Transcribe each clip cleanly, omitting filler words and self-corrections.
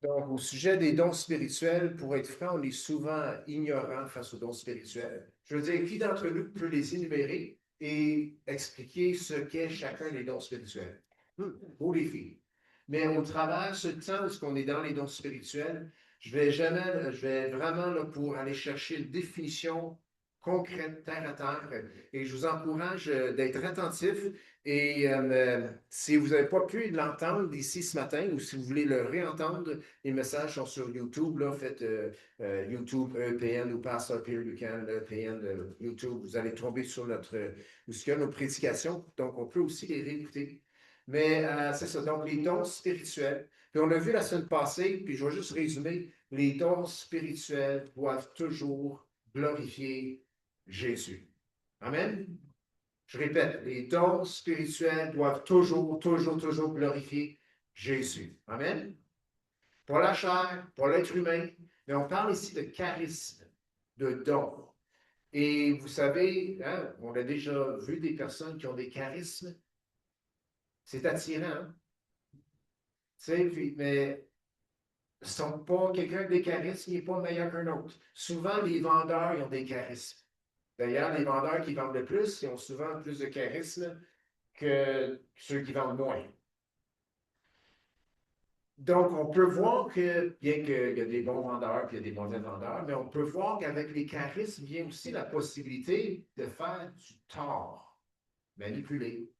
Donc, au sujet des dons spirituels, pour être franc, on est souvent ignorant face aux dons spirituels. Je veux dire, qui d'entre nous peut les énumérer et expliquer ce qu'est chacun des dons spirituels? Beau défi. Mais au travers ce temps où on est dans les dons spirituels, je vais vraiment là, pour aller chercher une définition concrète, terre à terre, et je vous encourage d'être attentif. Et si vous n'avez pas pu l'entendre ici ce matin, ou si vous voulez le réentendre, les messages sont sur YouTube. Là, faites YouTube EPN ou Pastor Peter Buchanan EPN YouTube. Vous allez tomber sur où il y a nos prédications. Donc, on peut aussi les réécouter. Mais c'est ça. Donc, les dons spirituels. Puis on a vu la semaine passée, puis je vais juste résumer, les dons spirituels doivent toujours glorifier Jésus. Amen. Je répète, les dons spirituels doivent toujours glorifier Jésus. Amen. Pas la chair, pas l'être humain, mais on parle ici de charisme, de dons. Et vous savez, hein, on a déjà vu des personnes qui ont des charismes. C'est attirant, hein? Mais ne sont pas quelqu'un avec des charismes, il n'est pas meilleur qu'un autre. Souvent, les vendeurs, ils ont des charismes. D'ailleurs, les vendeurs qui vendent le plus, ils ont souvent plus de charisme que ceux qui vendent moins. Donc, on peut voir que, bien qu'il y a des bons vendeurs et il y a des mauvais vendeurs, mais on peut voir qu'avec les charismes vient aussi la possibilité de faire du tort, manipuler,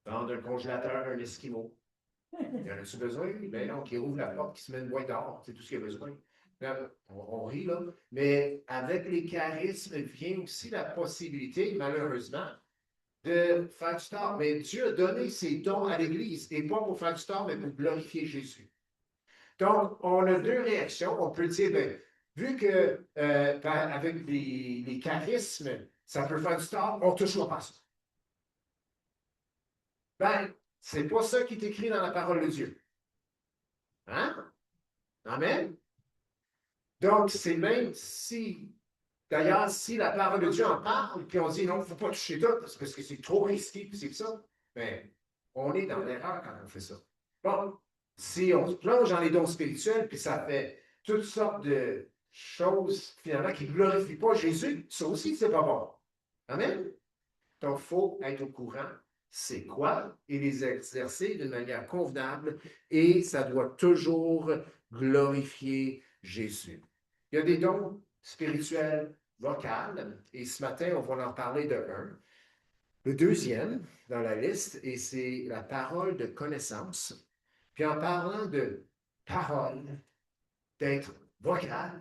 vendre un congélateur à un Esquimau. Il y en a-tu besoin? Ben non, qui ouvre la porte, qui se met une boîte d'or, c'est tout ce qu'il y a besoin. On rit, là. Mais avec les charismes vient aussi la possibilité, malheureusement, de faire du tort. Mais Dieu a donné ses dons à l'Église, et pas pour faire du tort, mais pour glorifier Jésus. Donc, on a deux réactions. On peut dire, bien, vu que avec les charismes, ça peut faire du tort, on ne touchera pas ça. Ben, c'est pas ça qui est écrit dans la parole de Dieu. Hein? Amen? Donc, c'est même si, d'ailleurs, si la parole de Dieu en parle, puis on dit non, il ne faut pas toucher tout, parce que c'est trop risqué, puis c'est ça, bien, on est dans l'erreur quand on fait ça. Bon, si on se plonge dans les dons spirituels, puis ça fait toutes sortes de choses, finalement, qui ne glorifient pas Jésus, ça aussi, c'est pas bon. Amen? Donc, il faut être au courant, c'est quoi, et les exercer d'une manière convenable, et ça doit toujours glorifier Jésus. Il y a des dons spirituels vocaux, et ce matin, on va en parler de un. Le deuxième dans la liste, et c'est la parole de connaissance. Puis en parlant de parole, d'être vocal,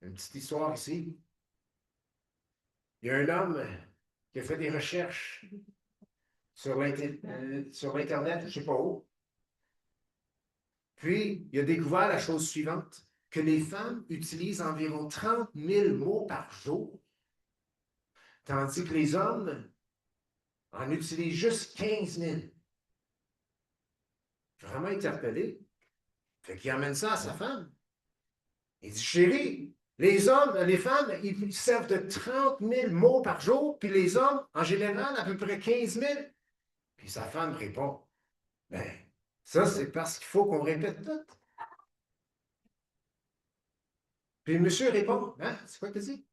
une petite histoire ici. Il y a un homme qui a fait des recherches sur l'Internet, je ne sais pas où. Puis, il a découvert la chose suivante, que les femmes utilisent environ 30 000 mots par jour, tandis que les hommes en utilisent juste 15 000. Vraiment interpellé. Fait qu'il amène ça à sa femme. Il dit, chérie, les femmes, ils servent de 30 000 mots par jour, puis les hommes, en général, à peu près 15 000. Puis sa femme répond, ben, ça, c'est parce qu'il faut qu'on répète tout. Puis le monsieur répond, hein, c'est quoi que tu dis?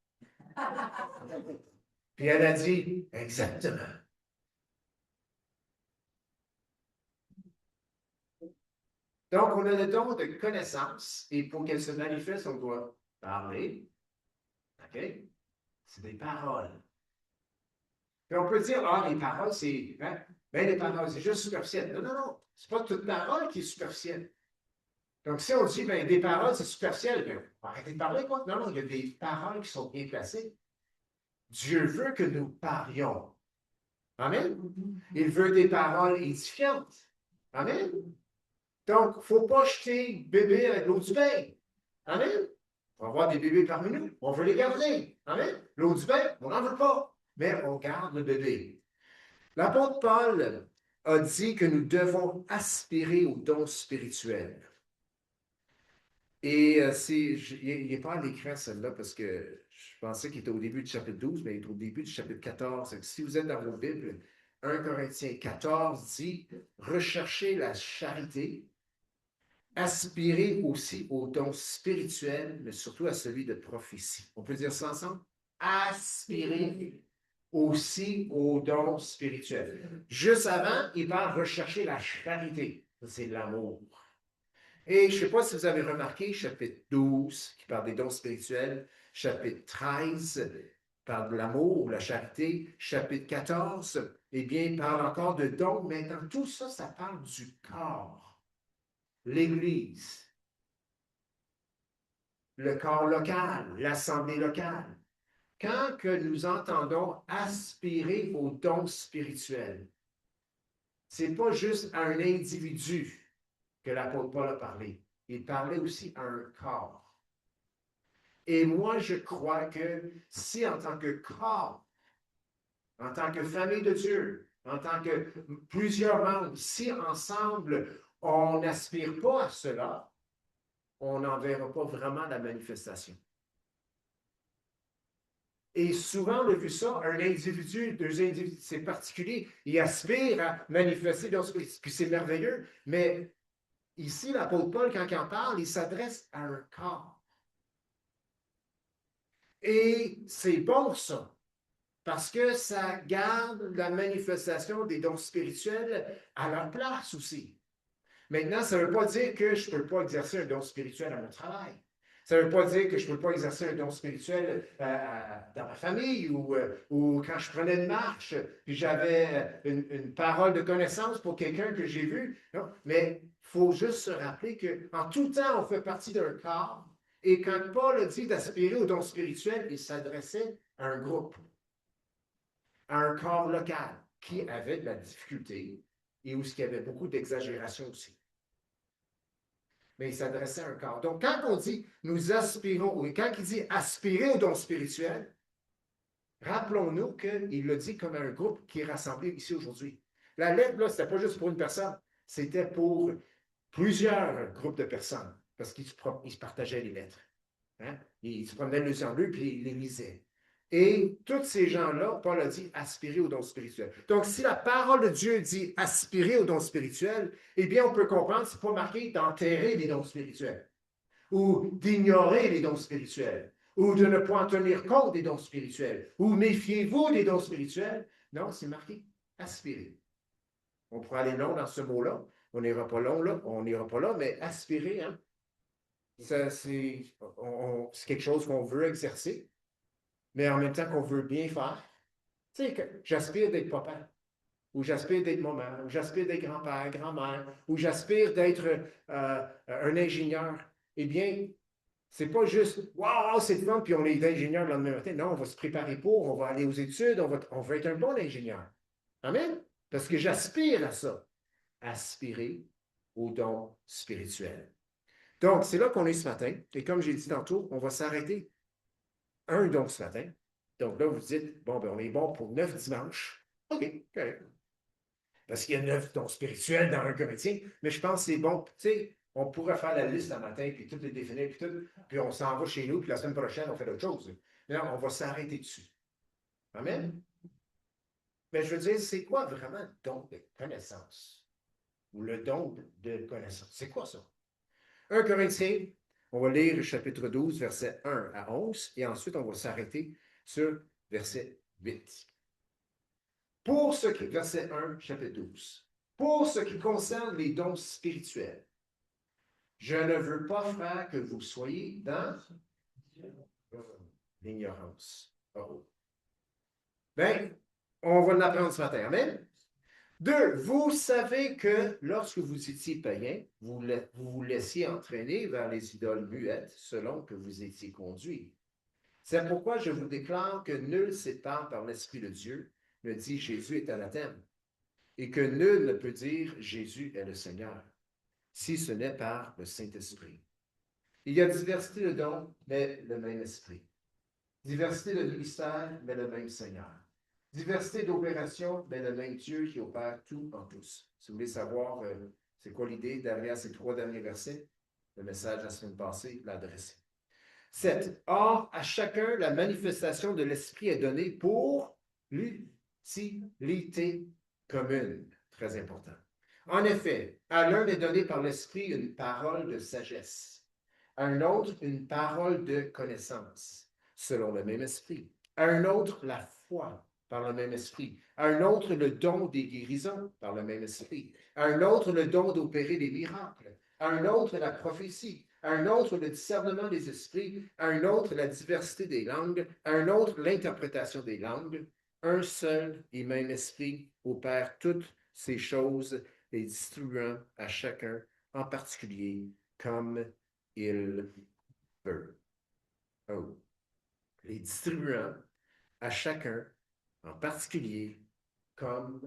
Puis elle a dit, exactement. Donc, on a le don de connaissance, et pour qu'elle se manifeste, on doit parler. OK? C'est des paroles. Puis on peut dire, ah, les paroles, c'est. Hein? Ben, les paroles, c'est juste superficiel. Non, non, non. C'est pas toute parole qui est superficielle. Donc, si on dit, ben, des paroles, c'est superficiel, ben, arrêtez de parler, quoi. Non, non, il y a des paroles qui sont bien placées. Dieu veut que nous parlions. Amen. Il veut des paroles édifiantes. Amen. Donc, il ne faut pas jeter bébé avec l'eau du bain. Amen. On va avoir des bébés parmi nous. On veut les garder. Amen. L'eau du bain, on n'en veut pas. Mais on garde le bébé. L'apôtre Paul a dit que nous devons aspirer aux dons spirituels. Et il n'est pas à l'écran celle-là parce que je pensais qu'il était au début du chapitre 12, mais il est au début du chapitre 14. Si vous êtes dans vos Bibles, 1 Corinthiens 14 dit, recherchez la charité aspirez aussi aux dons spirituels, mais surtout à celui de prophétie. On peut dire ça ensemble? Aspirez aussi aux dons spirituels. Juste avant, il va rechercher la charité. C'est l'amour. Et je ne sais pas si vous avez remarqué, chapitre 12, qui parle des dons spirituels, chapitre 13, parle de l'amour, la charité, chapitre 14, eh bien, parle encore de dons. Maintenant, tout ça, ça parle du corps, l'Église, le corps local, l'assemblée locale. Quand que nous entendons aspirer aux dons spirituels, ce n'est pas juste à un individu que l'apôtre Paul a parlé. Il parlait aussi à un corps. Et moi, je crois que si en tant que corps, en tant que famille de Dieu, en tant que plusieurs membres, si ensemble, on n'aspire pas à cela, on n'en verra pas vraiment la manifestation. Et souvent, on a vu ça, un individu, deux individus, c'est particulier, ils aspirent à manifester leur spirit, puis c'est merveilleux, mais ici, l'apôtre Paul, quand il en parle, il s'adresse à un corps. Et c'est bon ça, parce que ça garde la manifestation des dons spirituels à leur place aussi. Maintenant, ça ne veut pas dire que je ne peux pas exercer un don spirituel à mon travail. Ça ne veut pas dire que je ne peux pas exercer un don spirituel dans ma famille ou quand je prenais une marche, puis j'avais une parole de connaissance pour quelqu'un que j'ai vu. Non? Mais il faut juste se rappeler qu'en tout temps, on fait partie d'un corps. Et quand Paul a dit d'aspirer au don spirituel, il s'adressait à un groupe, à un corps local qui avait de la difficulté et où il y avait beaucoup d'exagération aussi. Mais il s'adressait à un corps. Donc, quand on dit nous aspirons, ou quand il dit aspirer au don spirituel, rappelons-nous qu'il le dit comme un groupe qui est rassemblé ici aujourd'hui. La lettre, là, ce n'était pas juste pour une personne, c'était pour plusieurs groupes de personnes, parce qu'ils se partageaient les lettres. Hein? Ils se promenaient les yeux en bleu, puis ils les lisaient. Et tous ces gens-là, Paul a dit aspirer au don spirituel. Donc, si la parole de Dieu dit aspirer au don spirituel, eh bien, on peut comprendre que ce n'est pas marqué d'enterrer les dons spirituels, ou d'ignorer les dons spirituels, ou de ne pas en tenir compte des dons spirituels, ou méfiez-vous des dons spirituels. Non, c'est marqué aspirer. On pourrait aller long dans ce mot-là. On n'ira pas long là, on n'ira pas là, mais aspirer, hein? C'est quelque chose qu'on veut exercer, mais en même temps qu'on veut bien faire. Tu sais, que j'aspire d'être papa, ou j'aspire d'être maman, ou j'aspire d'être grand-père, grand-mère, ou j'aspire d'être un ingénieur. Eh bien, c'est pas juste waouh, c'est fun, puis on est ingénieur le lendemain matin. Non, on va se préparer pour, on va aller aux études, on va être un bon ingénieur. Amen? Parce que j'aspire à ça. Aspirer au don spirituel. Donc, c'est là qu'on est ce matin. Et comme j'ai dit tantôt, on va s'arrêter un don ce matin. Donc là, vous dites, bon, ben, on est bon pour 9 dimanches. OK, correct. Parce qu'il y a 9 dons spirituels dans un Corinthien, mais je pense que c'est bon. Tu sais, on pourrait faire la liste un matin, puis toutes les définir, puis on s'en va chez nous, puis la semaine prochaine, on fait autre chose. Mais non, on va s'arrêter dessus. Amen? Mais je veux dire, c'est quoi vraiment le don de connaissance? Ou le don de connaissance? C'est quoi ça? 1 Corinthiens, on va lire le chapitre 12, versets 1 à 11, et ensuite on va s'arrêter sur verset 8. Pour ce qui, verset 1, chapitre 12. Pour ce qui concerne les dons spirituels, je ne veux pas, frère, que vous soyez dans l'ignorance. Oh. Bien, on va l'apprendre ce matin. Amen. 2, vous savez que lorsque vous étiez païen, vous vous laissiez entraîner vers les idoles muettes selon que vous étiez conduit. C'est pourquoi je vous déclare que nul s'épargne par l'Esprit de Dieu ne dit Jésus est anathème, et que nul ne peut dire Jésus est le Seigneur, si ce n'est par le Saint-Esprit. Il y a diversité de dons, mais le même Esprit. Diversité de ministères, mais le même Seigneur. Diversité d'opérations, mais le même Dieu qui opère tout en tous. Si vous voulez savoir c'est quoi l'idée derrière ces 3 derniers versets, le message la semaine passée l'a adressé. 7. Or, à chacun, la manifestation de l'Esprit est donnée pour l'utilité commune. Très important. En effet, à l'un est donné par l'Esprit une parole de sagesse, à un autre une parole de connaissance, selon le même Esprit, à un autre la foi par le même Esprit, à un autre le don des guérisons par le même Esprit, à un autre le don d'opérer des miracles, à un autre la prophétie, à un autre le discernement des esprits, à un autre la diversité des langues, à un autre l'interprétation des langues. Un seul et même Esprit opère toutes ces choses, les distribuant à chacun en particulier comme il veut. Oh. Les distribuant à chacun en particulier comme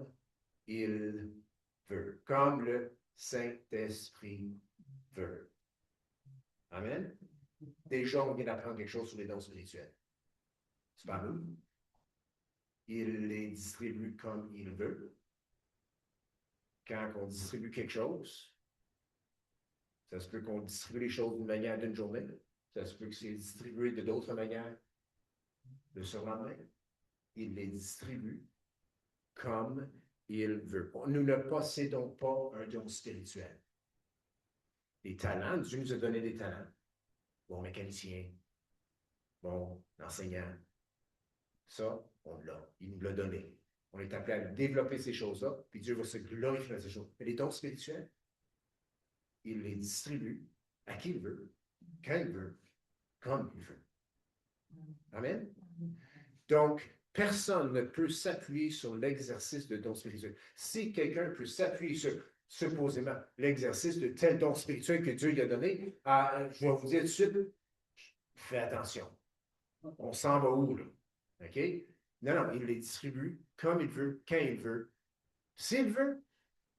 il veut, comme le Saint-Esprit veut. Amen. Déjà, on vient d'apprendre quelque chose sur les dons spirituels. C'est pas nous. Il les distribue comme il veut. Quand on distribue quelque chose, ça se peut qu'on distribue les choses d'une manière d'une journée. Ça se peut que c'est distribué de d'autres manières le surlendemain. Il les distribue comme il veut. Nous ne possédons pas un don spirituel. Les talents, Dieu nous a donné des talents. Bon mécanicien, bon enseignant. Ça, on l'a. Il nous l'a donné. On est appelé à développer ces choses-là, puis Dieu va se glorifier dans ces choses. Mais les dons spirituels, il les distribue à qui il veut, quand il veut, comme il veut. Amen. Donc, personne ne peut s'appuyer sur l'exercice de dons spirituels. Si quelqu'un peut s'appuyer sur supposément l'exercice de tel don spirituel que Dieu lui a donné, je vais vous dire tout de suite, fais attention. On s'en va où, là? OK? Non, non, il les distribue comme il veut, quand il veut. S'il veut,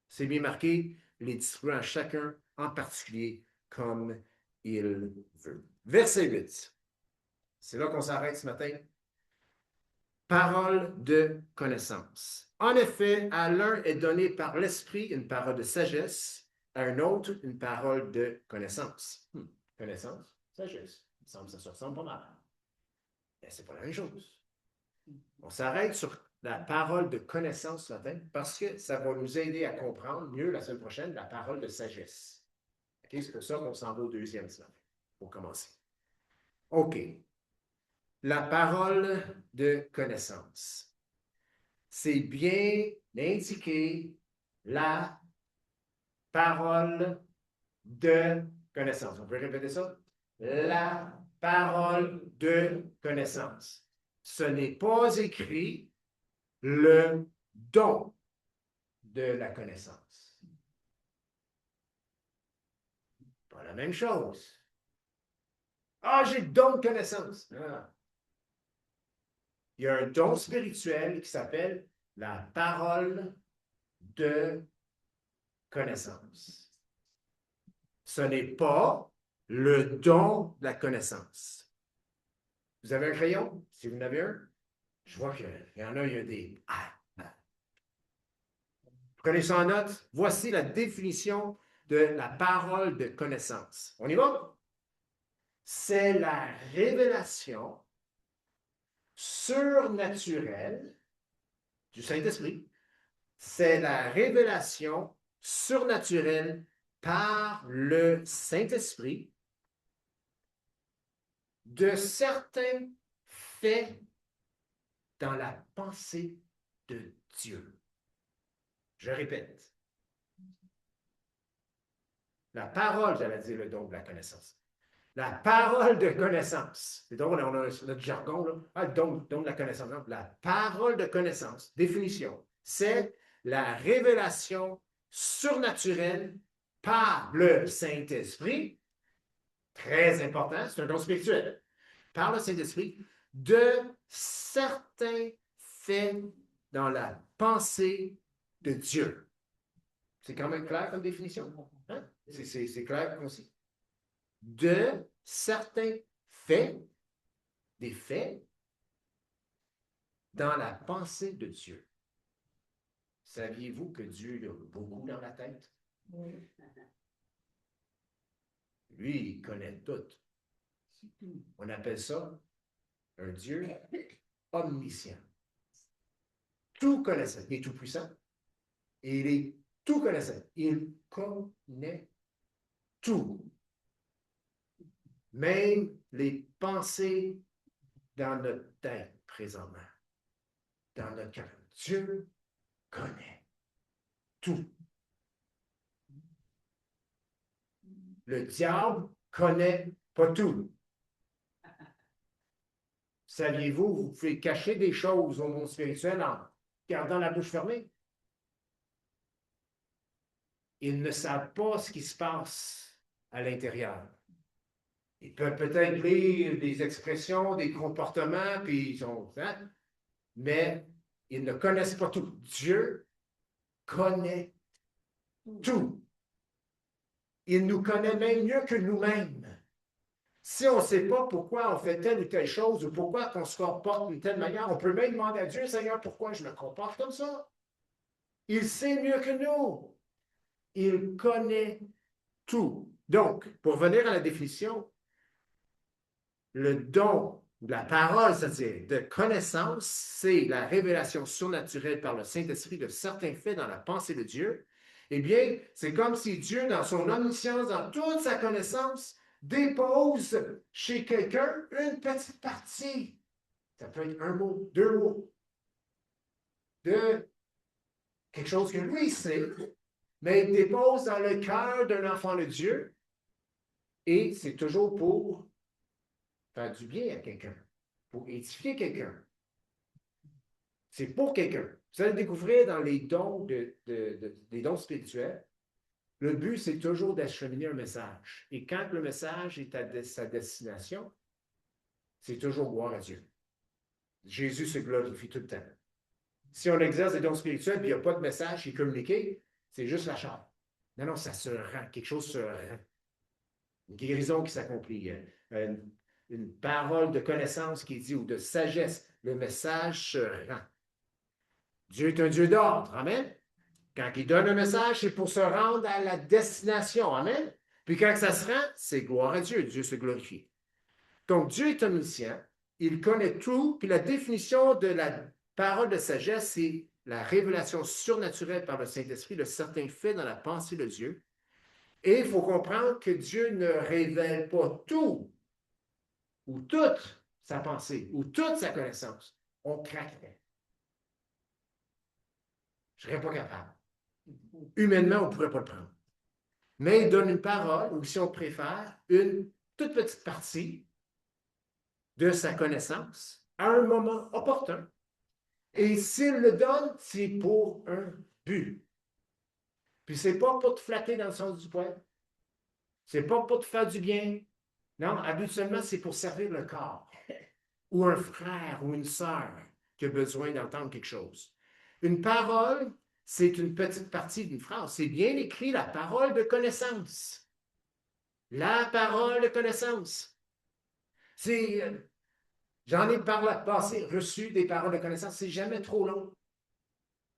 c'est bien marqué, il les distribue à chacun en particulier comme il veut. Verset 8. C'est là qu'on s'arrête ce matin. Parole de connaissance. En effet, à l'un est donné par l'Esprit une parole de sagesse, à un autre une parole de connaissance. Connaissance, sagesse. Il me semble que ça se ressemble pas mal. Mais ce n'est pas la même chose. On s'arrête sur la parole de connaissance ce matin parce que ça va nous aider à comprendre mieux la semaine prochaine la parole de sagesse. Okay? C'est pour ça qu'on s'en va au deuxième ce matin, pour commencer. OK. La parole de connaissance. C'est bien indiqué la parole de connaissance. On peut répéter ça? La parole de connaissance. Ce n'est pas écrit le don de la connaissance. Pas la même chose. Ah, j'ai le don de connaissance. Non. Il y a un don spirituel qui s'appelle la parole de connaissance. Ce n'est pas le don de la connaissance. Vous avez un crayon? Si vous en avez un, je vois qu'il y en a, il y a des... Prenez ça en note. Voici la définition de la parole de connaissance. On y va? C'est la révélation surnaturelle du Saint-Esprit. C'est la révélation surnaturelle par le Saint-Esprit de certains faits dans la pensée de Dieu. Je répète. La parole, j'allais dire le don de la connaissance. La parole de connaissance. C'est drôle, on a notre jargon, là. Ah, le don de la connaissance. Non, la parole de connaissance, définition, c'est la révélation surnaturelle par le Saint-Esprit, très important, c'est un don spirituel, par le Saint-Esprit, de certains faits dans la pensée de Dieu. C'est quand même clair comme définition? Hein? C'est clair aussi. De certains faits, des faits, dans la pensée de Dieu. Saviez-vous que Dieu a beaucoup dans la tête? Oui. Lui, il connaît tout. On appelle ça un Dieu omniscient. Tout connaissant. Il est tout puissant. Et il est tout connaissant. Il connaît tout. Même les pensées dans notre tête présentement, dans notre cœur. Dieu connaît tout. Le diable connaît pas tout. Saviez-vous, vous pouvez cacher des choses au monde spirituel en gardant la bouche fermée? Ils ne savent pas ce qui se passe à l'intérieur. Ils peuvent peut-être lire des expressions, des comportements, puis ils sont, hein? Mais ils ne connaissent pas tout. Dieu connaît tout. Il nous connaît même mieux que nous-mêmes. Si on ne sait pas pourquoi on fait telle ou telle chose ou pourquoi on se comporte d'une telle manière, on peut même demander à Dieu, Seigneur, pourquoi je me comporte comme ça? Il sait mieux que nous. Il connaît tout. Donc, pour venir à la définition, le don de la parole, c'est-à-dire de connaissance, c'est la révélation surnaturelle par le Saint-Esprit de certains faits dans la pensée de Dieu. Eh bien, c'est comme si Dieu, dans son omniscience, dans toute sa connaissance, dépose chez quelqu'un une petite partie. Ça peut être un mot, deux mots, de quelque chose que lui sait, mais il dépose dans le cœur d'un enfant de Dieu, et c'est toujours pour faire du bien à quelqu'un, pour édifier quelqu'un. C'est pour quelqu'un. Vous allez découvrir dans les dons, des dons spirituels, le but, c'est toujours d'acheminer un message. Et quand le message est à sa destination, c'est toujours gloire à Dieu. Jésus se glorifie tout le temps. Si on exerce des dons spirituels et il n'y a pas de message qui est communiqué, c'est juste la chair. Non, non, ça se rend. Quelque chose se rend. Une guérison qui s'accomplit. Une parole de connaissance qui est dit ou de sagesse. Le message se rend. Dieu est un Dieu d'ordre. Amen. Quand il donne un message, c'est pour se rendre à la destination. Amen. Puis quand ça se rend, c'est gloire à Dieu. Dieu se glorifie. Donc, Dieu est omniscient. Il connaît tout. Puis la définition de la parole de sagesse, c'est la révélation surnaturelle par le Saint-Esprit de certains faits dans la pensée de Dieu. Et il faut comprendre que Dieu ne révèle pas tout ou toute sa pensée ou toute sa connaissance. On craquerait. Je ne serais pas capable. Humainement, on ne pourrait pas le prendre. Mais il donne une parole, ou si on préfère, une toute petite partie de sa connaissance à un moment opportun. Et s'il le donne, c'est pour un but. Puis c'est pas pour te flatter dans le sens du poil. C'est pas pour te faire du bien. Non, habituellement, c'est pour servir le corps. Ou un frère ou une sœur qui a besoin d'entendre quelque chose. Une parole, c'est une petite partie d'une phrase. C'est bien écrit, la parole de connaissance. La parole de connaissance. J'en ai par le passé reçu des paroles de connaissance. C'est jamais trop long.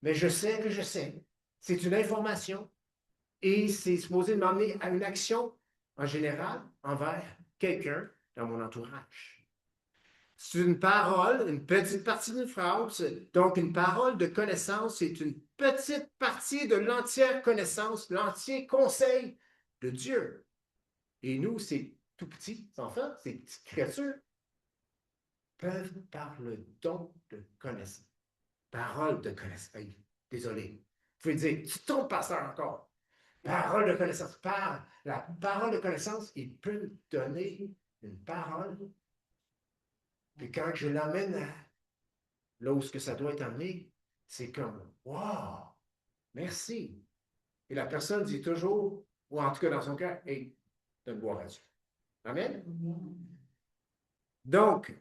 Mais je sais que je sais. C'est une information. Et c'est supposé m'emmener à une action, en général, envers quelqu'un dans mon entourage. C'est une parole, une petite partie d'une phrase. Donc, une parole de connaissance, c'est une petite partie de l'entière connaissance, l'entier conseil de Dieu. Et nous, ces tout petits enfants, ces petites créatures, peuvent par le don de connaissance. Parole de connaissance. Hey, désolé. Vous pouvez dire, tu tombes pasteur encore. Parole de connaissance. Par la parole de connaissance, il peut me donner une parole. Puis quand je l'amène là où ça doit être amené, c'est comme, wow, merci. Et la personne dit toujours, ou en tout cas dans son cœur, hey, donne gloire à Dieu. Amen. Donc,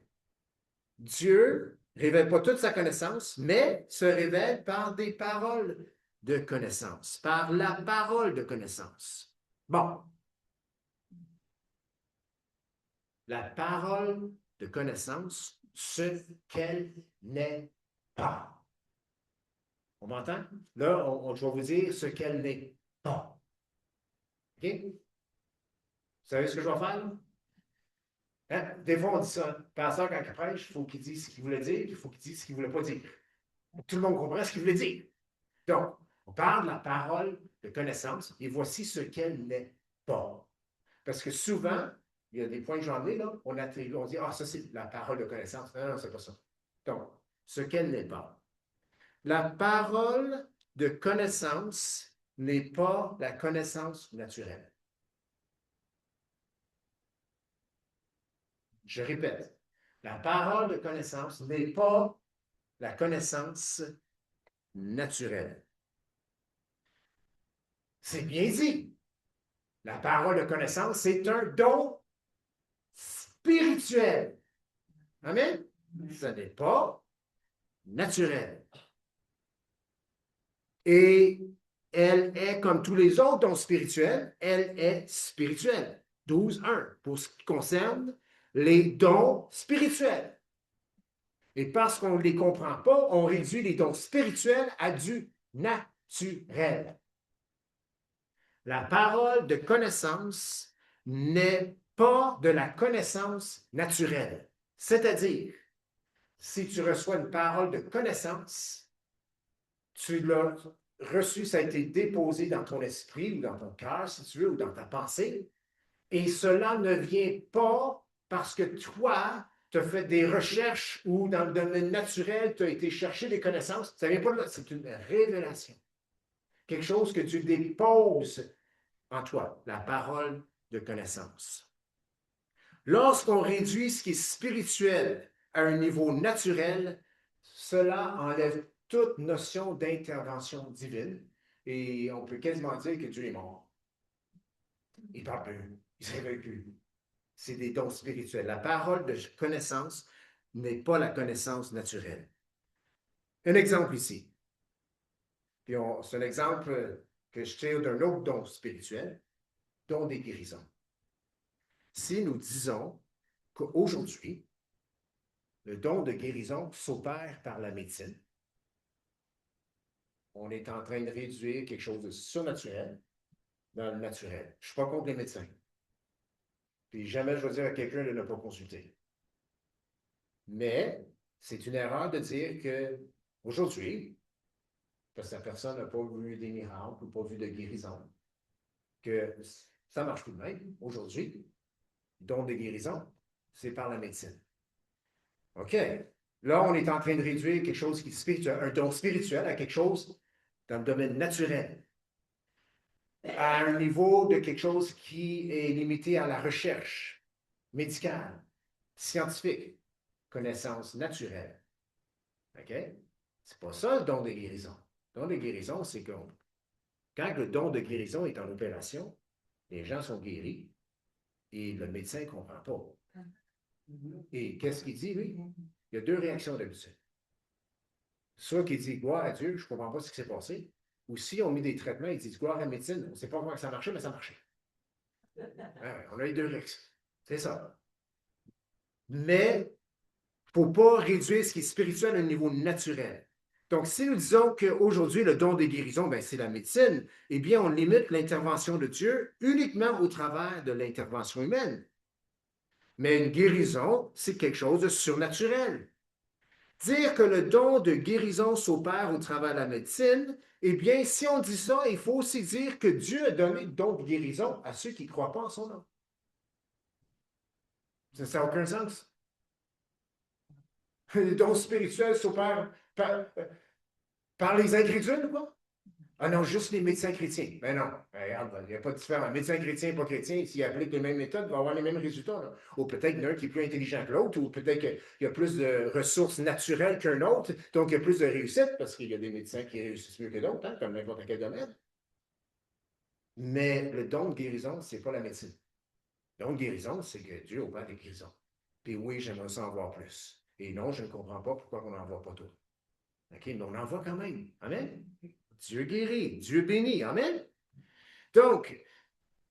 Dieu ne révèle pas toute sa connaissance, mais se révèle par des paroles de connaissance, par la parole de connaissance. Bon. La parole de connaissance, ce qu'elle n'est pas. On m'entend? Là, je vais vous dire ce qu'elle n'est pas. OK? Vous savez ce que je vais faire? Hein? Des fois, on dit ça. Le pasteur, quand il prêche, il faut dise ce qu'il voulait dire, il faut qu'il dise ce qu'il ne voulait pas dire. Tout le monde comprend ce qu'il voulait dire. Donc, On parle de la parole de connaissance et voici ce qu'elle n'est pas. Parce que souvent, il y a des points que j'en ai là, on dit, ah, ça c'est la parole de connaissance. Non, non, c'est pas ça. Donc, ce qu'elle n'est pas. La parole de connaissance n'est pas la connaissance naturelle. Je répète, la parole de connaissance n'est pas la connaissance naturelle. C'est bien dit. La parole de connaissance, c'est un don spirituel. Amen? Ce n'est pas naturel. Et elle est, comme tous les autres dons spirituels, elle est spirituelle. 12.1, pour ce qui concerne les dons spirituels. Et parce qu'on ne les comprend pas, on réduit les dons spirituels à du naturel. La parole de connaissance n'est pas de la connaissance naturelle. C'est-à-dire, si tu reçois une parole de connaissance, tu l'as reçu, ça a été déposé dans ton esprit ou dans ton cœur, si tu veux, ou dans ta pensée, et cela ne vient pas parce que toi, tu as fait des recherches ou dans le domaine naturel, tu as été chercher des connaissances. Ça ne vient pas de là, c'est une révélation. Quelque chose que tu déposes en toi, la parole de connaissance. Lorsqu'on réduit ce qui est spirituel à un niveau naturel, cela enlève toute notion d'intervention divine et on peut quasiment dire que Dieu est mort. Il ne parle plus, il ne se réveille plus. C'est des dons spirituels. La parole de connaissance n'est pas la connaissance naturelle. Un exemple ici. C'est un exemple que je tire d'un autre don spirituel, don des guérisons. Si nous disons qu'aujourd'hui, le don de guérison s'opère par la médecine, on est en train de réduire quelque chose de surnaturel dans le naturel. Je ne suis pas contre les médecins. Puis jamais je vais dire à quelqu'un de ne pas consulter. Mais c'est une erreur de dire qu'aujourd'hui, parce que la personne n'a pas vu des miracles ou pas vu de guérison, que ça marche tout de même. Aujourd'hui, don de guérison, c'est par la médecine. OK. Là, on est en train de réduire quelque chose qui est spirituel, un don spirituel à quelque chose dans le domaine naturel, à un niveau de quelque chose qui est limité à la recherche médicale, scientifique, connaissance naturelle. OK? C'est pas ça le don de guérison. Le don de guérison, c'est que quand le don de guérison est en opération, les gens sont guéris et le médecin ne comprend pas. Et qu'est-ce qu'il dit, lui? Il y a deux réactions d'habitude. Soit qu'il dit gloire à Dieu, je ne comprends pas ce qui s'est passé. Ou si on met des traitements, il dit gloire à la médecine, on ne sait pas comment ça marchait, mais ça marchait. On a les deux réactions. C'est ça. Mais il ne faut pas réduire ce qui est spirituel à un niveau naturel. Donc, si nous disons qu'aujourd'hui, le don des guérisons, ben, c'est la médecine, eh bien, on limite l'intervention de Dieu uniquement au travers de l'intervention humaine. Mais une guérison, c'est quelque chose de surnaturel. Dire que le don de guérison s'opère au travers de la médecine, eh bien, si on dit ça, il faut aussi dire que Dieu a donné le don de guérison à ceux qui ne croient pas en son nom. Ça n'a aucun sens. Le don spirituel s'opère par les incrédules, quoi? Ah non, juste les médecins chrétiens. Mais non, regarde, il n'y a pas de différence. Médecin chrétien et pas chrétien, s'il applique les mêmes méthodes, il va avoir les mêmes résultats. Là. Ou peut-être qu'il y en a un qui est plus intelligent que l'autre, ou peut-être qu'il y a plus de ressources naturelles qu'un autre, donc il y a plus de réussite, parce qu'il y a des médecins qui réussissent mieux que d'autres, hein, comme n'importe quel domaine. Mais le don de guérison, ce n'est pas la médecine. Le don de guérison, c'est que Dieu opère des guérisons. Puis oui, j'aimerais ça en voir plus. Et non, je ne comprends pas pourquoi on n'en voit pas tout. OK, mais on en voit quand même. Amen? Dieu guérit, Dieu bénit. Amen? Donc,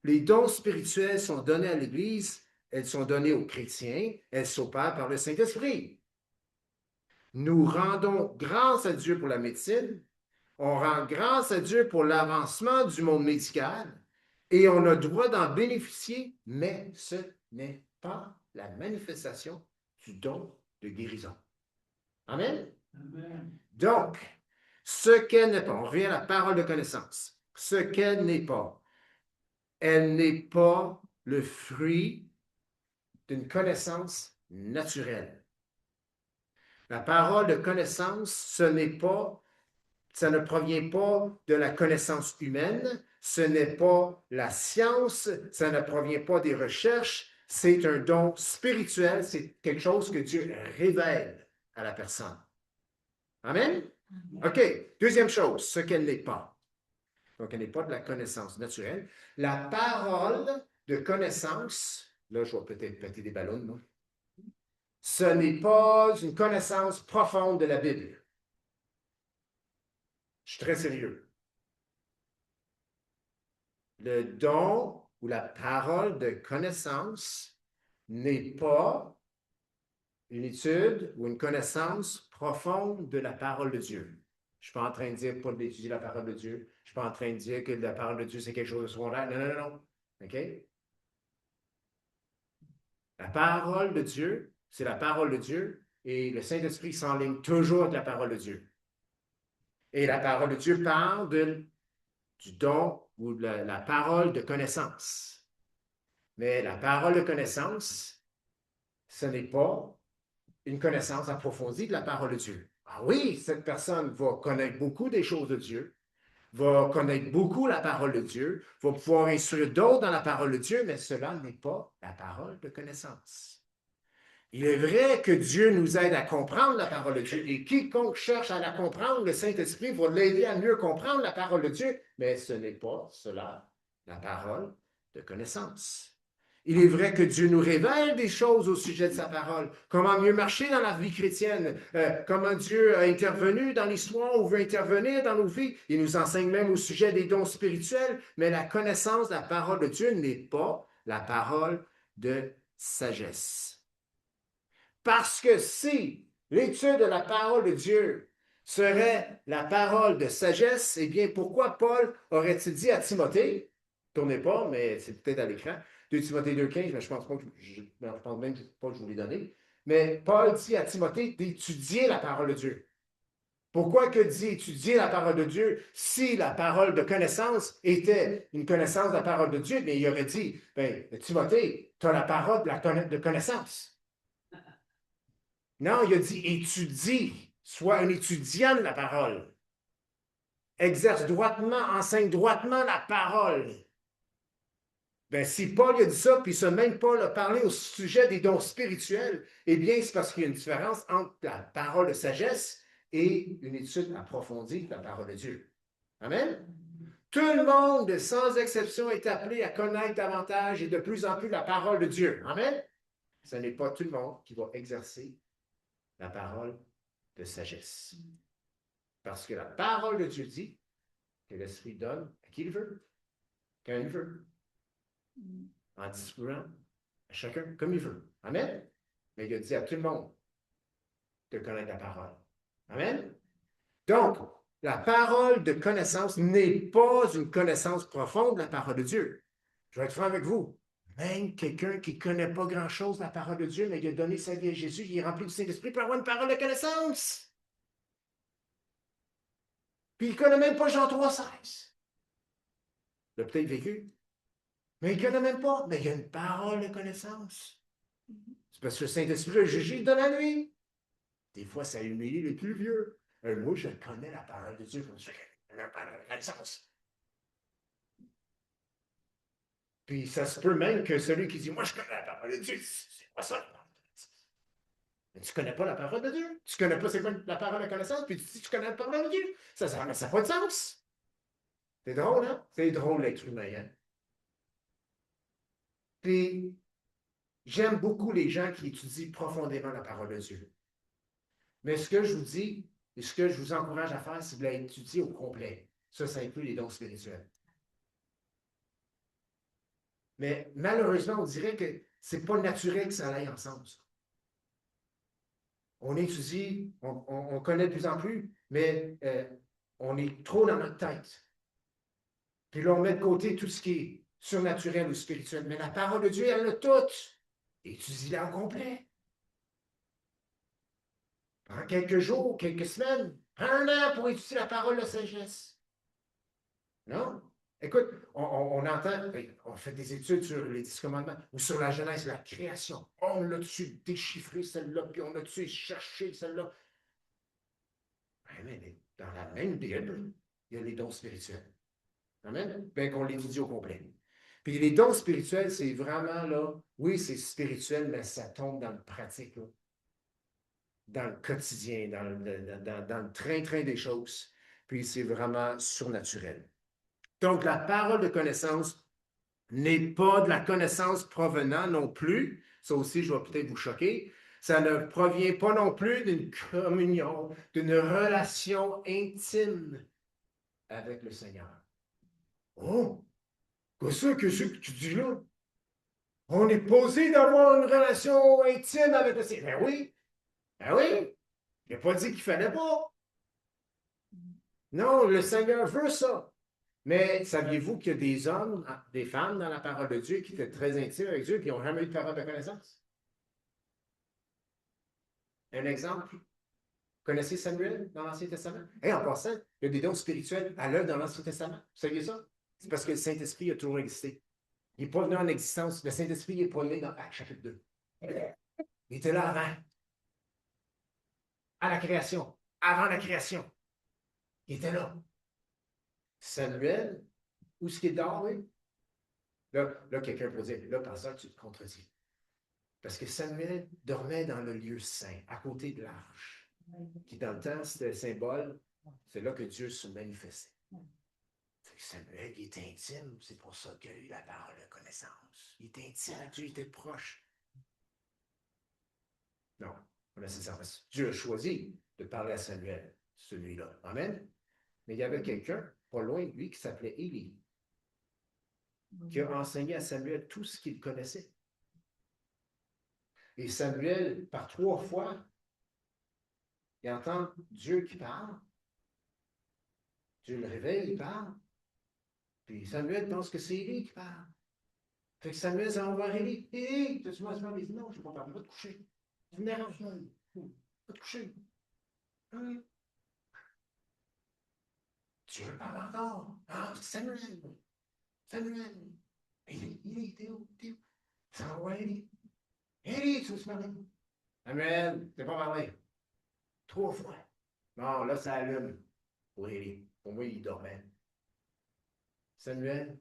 les dons spirituels sont donnés à l'Église, elles sont données aux chrétiens, elles s'opèrent par le Saint-Esprit. Nous rendons grâce à Dieu pour la médecine, on rend grâce à Dieu pour l'avancement du monde médical et on a droit d'en bénéficier, mais ce n'est pas la manifestation du don de guérison. Amen? Amen. Donc, Ce qu'elle n'est pas, on revient à la parole de connaissance. Ce qu'elle n'est pas, elle n'est pas le fruit d'une connaissance naturelle. La parole de connaissance, ça ne provient pas de la connaissance humaine, ce n'est pas la science, ça ne provient pas des recherches, c'est un don spirituel, c'est quelque chose que Dieu révèle à la personne. Amen? OK. Deuxième chose, ce qu'elle n'est pas. Donc, elle n'est pas de la connaissance naturelle. La parole de connaissance, là, je vais peut-être péter des ballons, non? Ce n'est pas une connaissance profonde de la Bible. Je suis très sérieux. Le don ou la parole de connaissance n'est pas une étude ou une connaissance profonde de la parole de Dieu. Je ne suis pas en train de dire pas d'étudier la parole de Dieu. Je ne suis pas en train de dire que la parole de Dieu, c'est quelque chose de secondaire. Non, non, non, non. OK? La parole de Dieu, c'est la parole de Dieu et le Saint-Esprit s'enligne toujours avec la parole de Dieu. Et la parole de Dieu parle du don ou de la parole de connaissance. Mais la parole de connaissance, ce n'est pas une connaissance approfondie de la parole de Dieu. Ah oui, cette personne va connaître beaucoup des choses de Dieu, va connaître beaucoup la parole de Dieu, va pouvoir instruire d'autres dans la parole de Dieu, mais cela n'est pas la parole de connaissance. Il est vrai que Dieu nous aide à comprendre la parole de Dieu, et quiconque cherche à la comprendre, le Saint-Esprit va l'aider à mieux comprendre la parole de Dieu, mais ce n'est pas cela, la parole de connaissance. Il est vrai que Dieu nous révèle des choses au sujet de sa parole, comment mieux marcher dans la vie chrétienne, comment Dieu a intervenu dans l'histoire ou veut intervenir dans nos vies. Il nous enseigne même au sujet des dons spirituels, mais la connaissance de la parole de Dieu n'est pas la parole de sagesse. Parce que si l'étude de la parole de Dieu serait la parole de sagesse, eh bien, pourquoi Paul aurait-il dit à Timothée, tournez pas, mais c'est peut-être à l'écran, 2 Timothée 2,15, mais je pense pas que je pense même pas que je vous l'ai donné. Mais Paul dit à Timothée d'étudier la parole de Dieu. Pourquoi que dit étudier la parole de Dieu si la parole de connaissance était une connaissance de la parole de Dieu? Mais il aurait dit, ben, Timothée, tu as la parole de connaissance. Non, il a dit étudie, sois un étudiant de la parole. Exerce droitement, enseigne droitement la parole. Ben, si Paul a dit ça, puis ça même Paul a parlé au sujet des dons spirituels, eh bien, c'est parce qu'il y a une différence entre la parole de sagesse et une étude approfondie de la parole de Dieu. Amen? Tout le monde, sans exception, est appelé à connaître davantage et de plus en plus la parole de Dieu. Amen? Ce n'est pas tout le monde qui va exercer la parole de sagesse. Parce que la parole de Dieu dit que l'Esprit donne à qui il veut, quand il veut, en distribuant à chacun comme il veut. Amen? Mais il a dit à tout le monde de connaître la parole. Amen? Donc, la parole de connaissance n'est pas une connaissance profonde de la parole de Dieu. Je vais être franc avec vous. Même quelqu'un qui ne connaît pas grand-chose de la parole de Dieu, mais il a donné sa vie à Jésus, il est rempli du Saint-Esprit, peut avoir une parole de connaissance. Puis il ne connaît même pas Jean 3,16. Il a peut-être vécu, mais il ne connaît même pas. Mais il y a une parole de connaissance. C'est parce que le Saint-Esprit a jugé, il donne à lui. Des fois, ça humilie les plus vieux. Moi, je connais la parole de Dieu comme ça. La parole de connaissance. Puis ça se peut même que celui qui dit, moi, je connais la parole de Dieu, c'est pas ça. Mais tu ne connais pas la parole de Dieu. Tu ne connais pas c'est quoi la parole de connaissance, puis tu dis, tu connais la parole de Dieu. Ça n'a pas de sens. C'est drôle, hein? C'est drôle, l'être humain, hein? Puis, j'aime beaucoup les gens qui étudient profondément la parole de Dieu. Mais ce que je vous dis, et ce que je vous encourage à faire, c'est de l'étudier au complet. Ça inclut les dons spirituels. Mais malheureusement, on dirait que ce n'est pas naturel que ça aille ensemble. Ça. On étudie, on connaît de plus en plus, mais on est trop dans notre tête. Puis là, on met de côté tout ce qui est surnaturel ou spirituel. Mais la parole de Dieu, elle a tout. Étudie-la au complet. Prends quelques jours, quelques semaines, Un an pour étudier la parole de sagesse. Non? Écoute, on entend, on fait des études sur les 10 commandements ou sur la Genèse, la création. On a-tu déchiffré celle-là, puis on a-tu cherché celle-là? Mais dans la même Bible, il y a les dons spirituels. Amen? Bien qu'on l'étudie au complet. Puis les dons spirituels, c'est vraiment là, oui, c'est spirituel, mais ça tombe dans le pratique, là, dans le quotidien, dans le train-train des choses. Puis c'est vraiment surnaturel. Donc, la parole de connaissance n'est pas de la connaissance provenant non plus, ça aussi, je vais peut-être vous choquer, ça ne provient pas non plus d'une communion, d'une relation intime avec le Seigneur. Oh, qu'est-ce que tu dis là? On est posé d'avoir une relation intime avec le Seigneur. Ben oui, il n'a pas dit qu'il fallait pas. Non, le Seigneur veut ça. Mais saviez-vous qu'il y a des hommes, des femmes dans la parole de Dieu qui étaient très intimes avec Dieu et qui n'ont jamais eu de parole de connaissance? Un exemple, vous connaissez Samuel dans l'Ancien Testament? Et en passant, il y a des dons spirituels à l'œuvre dans l'Ancien Testament. Vous saviez ça? C'est parce que le Saint-Esprit a toujours existé. Il n'est pas venu en existence. Le Saint-Esprit n'est pas né dans Actes chapitre 2. Il était là avant, à la création, avant la création. Il était là. Samuel, où est-ce qu'il dort, oui? Là quelqu'un peut dire, là, pasteur, tu te contredis. Parce que Samuel dormait dans le lieu saint, à côté de l'arche, qui dans le temps, c'était le symbole, c'est là que Dieu se manifestait. Samuel, il était intime, c'est pour ça qu'il a eu la parole de connaissance. Il était intime, Dieu était proche. Non, pas nécessairement. Dieu a choisi de parler à Samuel, celui-là. Amen. Mais il y avait quelqu'un, pas loin de lui, qui s'appelait Élie, qui a enseigné à Samuel tout ce qu'il connaissait. Et Samuel, par 3 fois, il entend Dieu qui parle. Dieu le réveille, il parle. Puis Samuel pense que c'est Élie qui parle. Fait que Samuel s'en va voir Élie. Élie, tu m'as dit non, je ne vais pas parler, va te coucher. Tu me déranges, va te coucher. Hein? Dieu parle encore. Ah, Samuel. Samuel. Élie, t'es où? Ça va voir Élie. Élie, tu veux se parler? Samuel, t'es pas parlé. 3 fois. Non, là, ça allume pour Élie. Pour moi, il dormait. Samuel,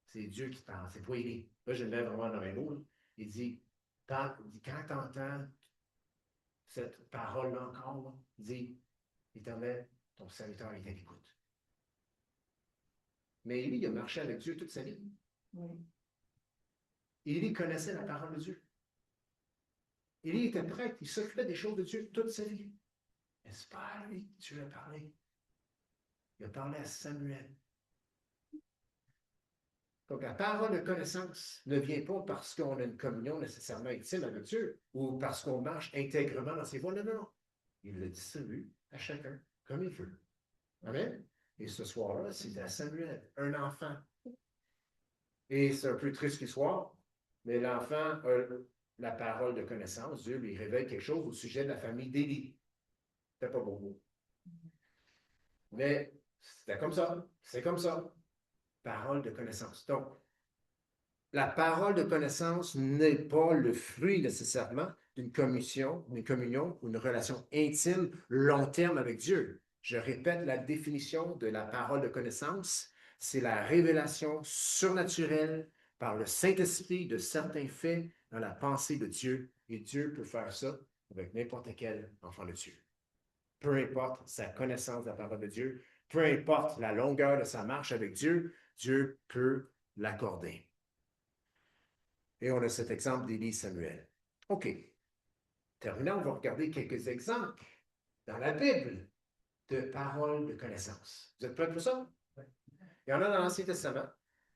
c'est Dieu qui parle, c'est pas Élie. Là, je le mets vraiment dans mes mots. Il dit, quand tu entends cette parole-là encore, il dit, Éternel, ton serviteur est à l'écoute. Mais Élie, il a marché avec Dieu toute sa vie. Oui. Élie connaissait la parole de Dieu. Élie était prêtre, il s'occupait des choses de Dieu toute sa vie. Mais c'est pas à lui que Dieu a parlé. Il a parlé à Samuel. Donc, la parole de connaissance ne vient pas parce qu'on a une communion nécessairement intime avec Dieu ou parce qu'on marche intègrement dans ses voies. Non, non. Il le distribue à chacun comme il veut. Amen. Et ce soir-là, c'est à Samuel, un enfant. Et c'est un peu triste l'histoire, mais l'enfant a la parole de connaissance. Dieu lui révèle quelque chose au sujet de la famille d'Élie. C'était pas beau. Mais c'était comme ça. C'est comme ça. Parole de connaissance. Donc, la parole de connaissance n'est pas le fruit nécessairement d'une communion ou une relation intime long terme avec Dieu. Je répète la définition de la parole de connaissance, c'est la révélation surnaturelle par le Saint-Esprit de certains faits dans la pensée de Dieu. Et Dieu peut faire ça avec n'importe quel enfant de Dieu. Peu importe sa connaissance de la parole de Dieu, peu importe la longueur de sa marche avec Dieu, Dieu peut l'accorder. Et on a cet exemple d'Élie Samuel. OK. Terminant, on va regarder quelques exemples dans la Bible de paroles de connaissance. Vous êtes prêts pour ça? Oui. Il y en a dans l'Ancien Testament.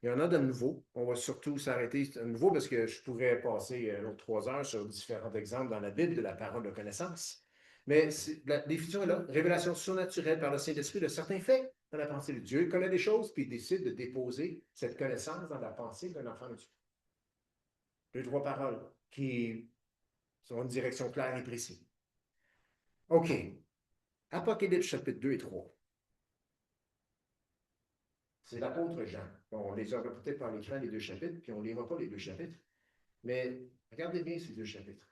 Il y en a de nouveaux. On va surtout s'arrêter de nouveau parce que je pourrais passer 3 heures sur différents exemples dans la Bible de la parole de connaissance. Mais la définition est là. Révélation surnaturelle par le Saint-Esprit de certains faits dans la pensée de Dieu. Il connaît des choses, puis il décide de déposer cette connaissance dans la pensée d'un enfant de Dieu. 2, 3 paroles qui sont une direction claire et précise. OK. Apocalypse chapitre 2 et 3. C'est l'apôtre Jean. Bon, on les aura peut-être par l'écran, les deux chapitres, puis on ne lira pas les deux chapitres. Mais regardez bien ces deux chapitres.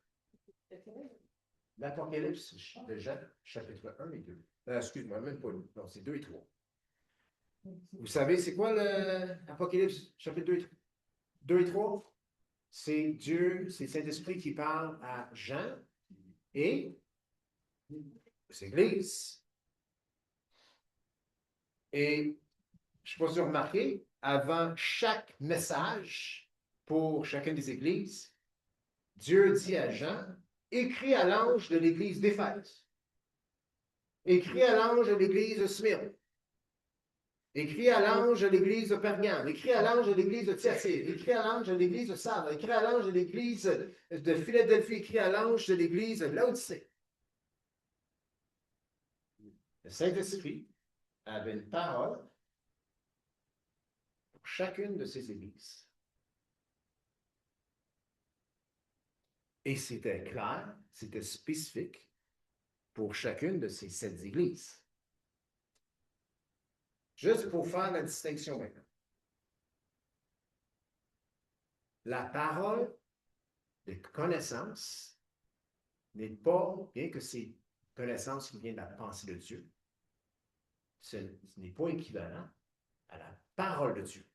L'Apocalypse de Jean, chapitre 1 et 2. Excuse-moi, même pas. Non, c'est 2 et 3. Vous savez, c'est quoi l'Apocalypse, chapitre 2 et 3? 2 et 3? C'est Dieu, c'est Saint-Esprit qui parle à Jean et aux églises. Et je ne sais pas si vous remarquez, avant chaque message pour chacune des églises, Dieu dit à Jean, écris à l'ange de l'église d'Éphèse, écris à l'ange de l'église de Smyrne, écris à l'ange de l'église de Pergame, écris à l'ange de l'église de Thyatire, écris à l'ange de l'église de Sardes, écris à l'ange de l'église de Philadelphie, écris à l'ange de l'église de Laodicée. Le Saint-Esprit avait une parole pour chacune de ces églises. Et c'était clair, c'était spécifique pour chacune de ces 7 églises. Juste pour faire la distinction maintenant. La parole de connaissance n'est pas, bien que c'est connaissance qui vient de la pensée de Dieu, ce n'est pas équivalent à la parole de Dieu.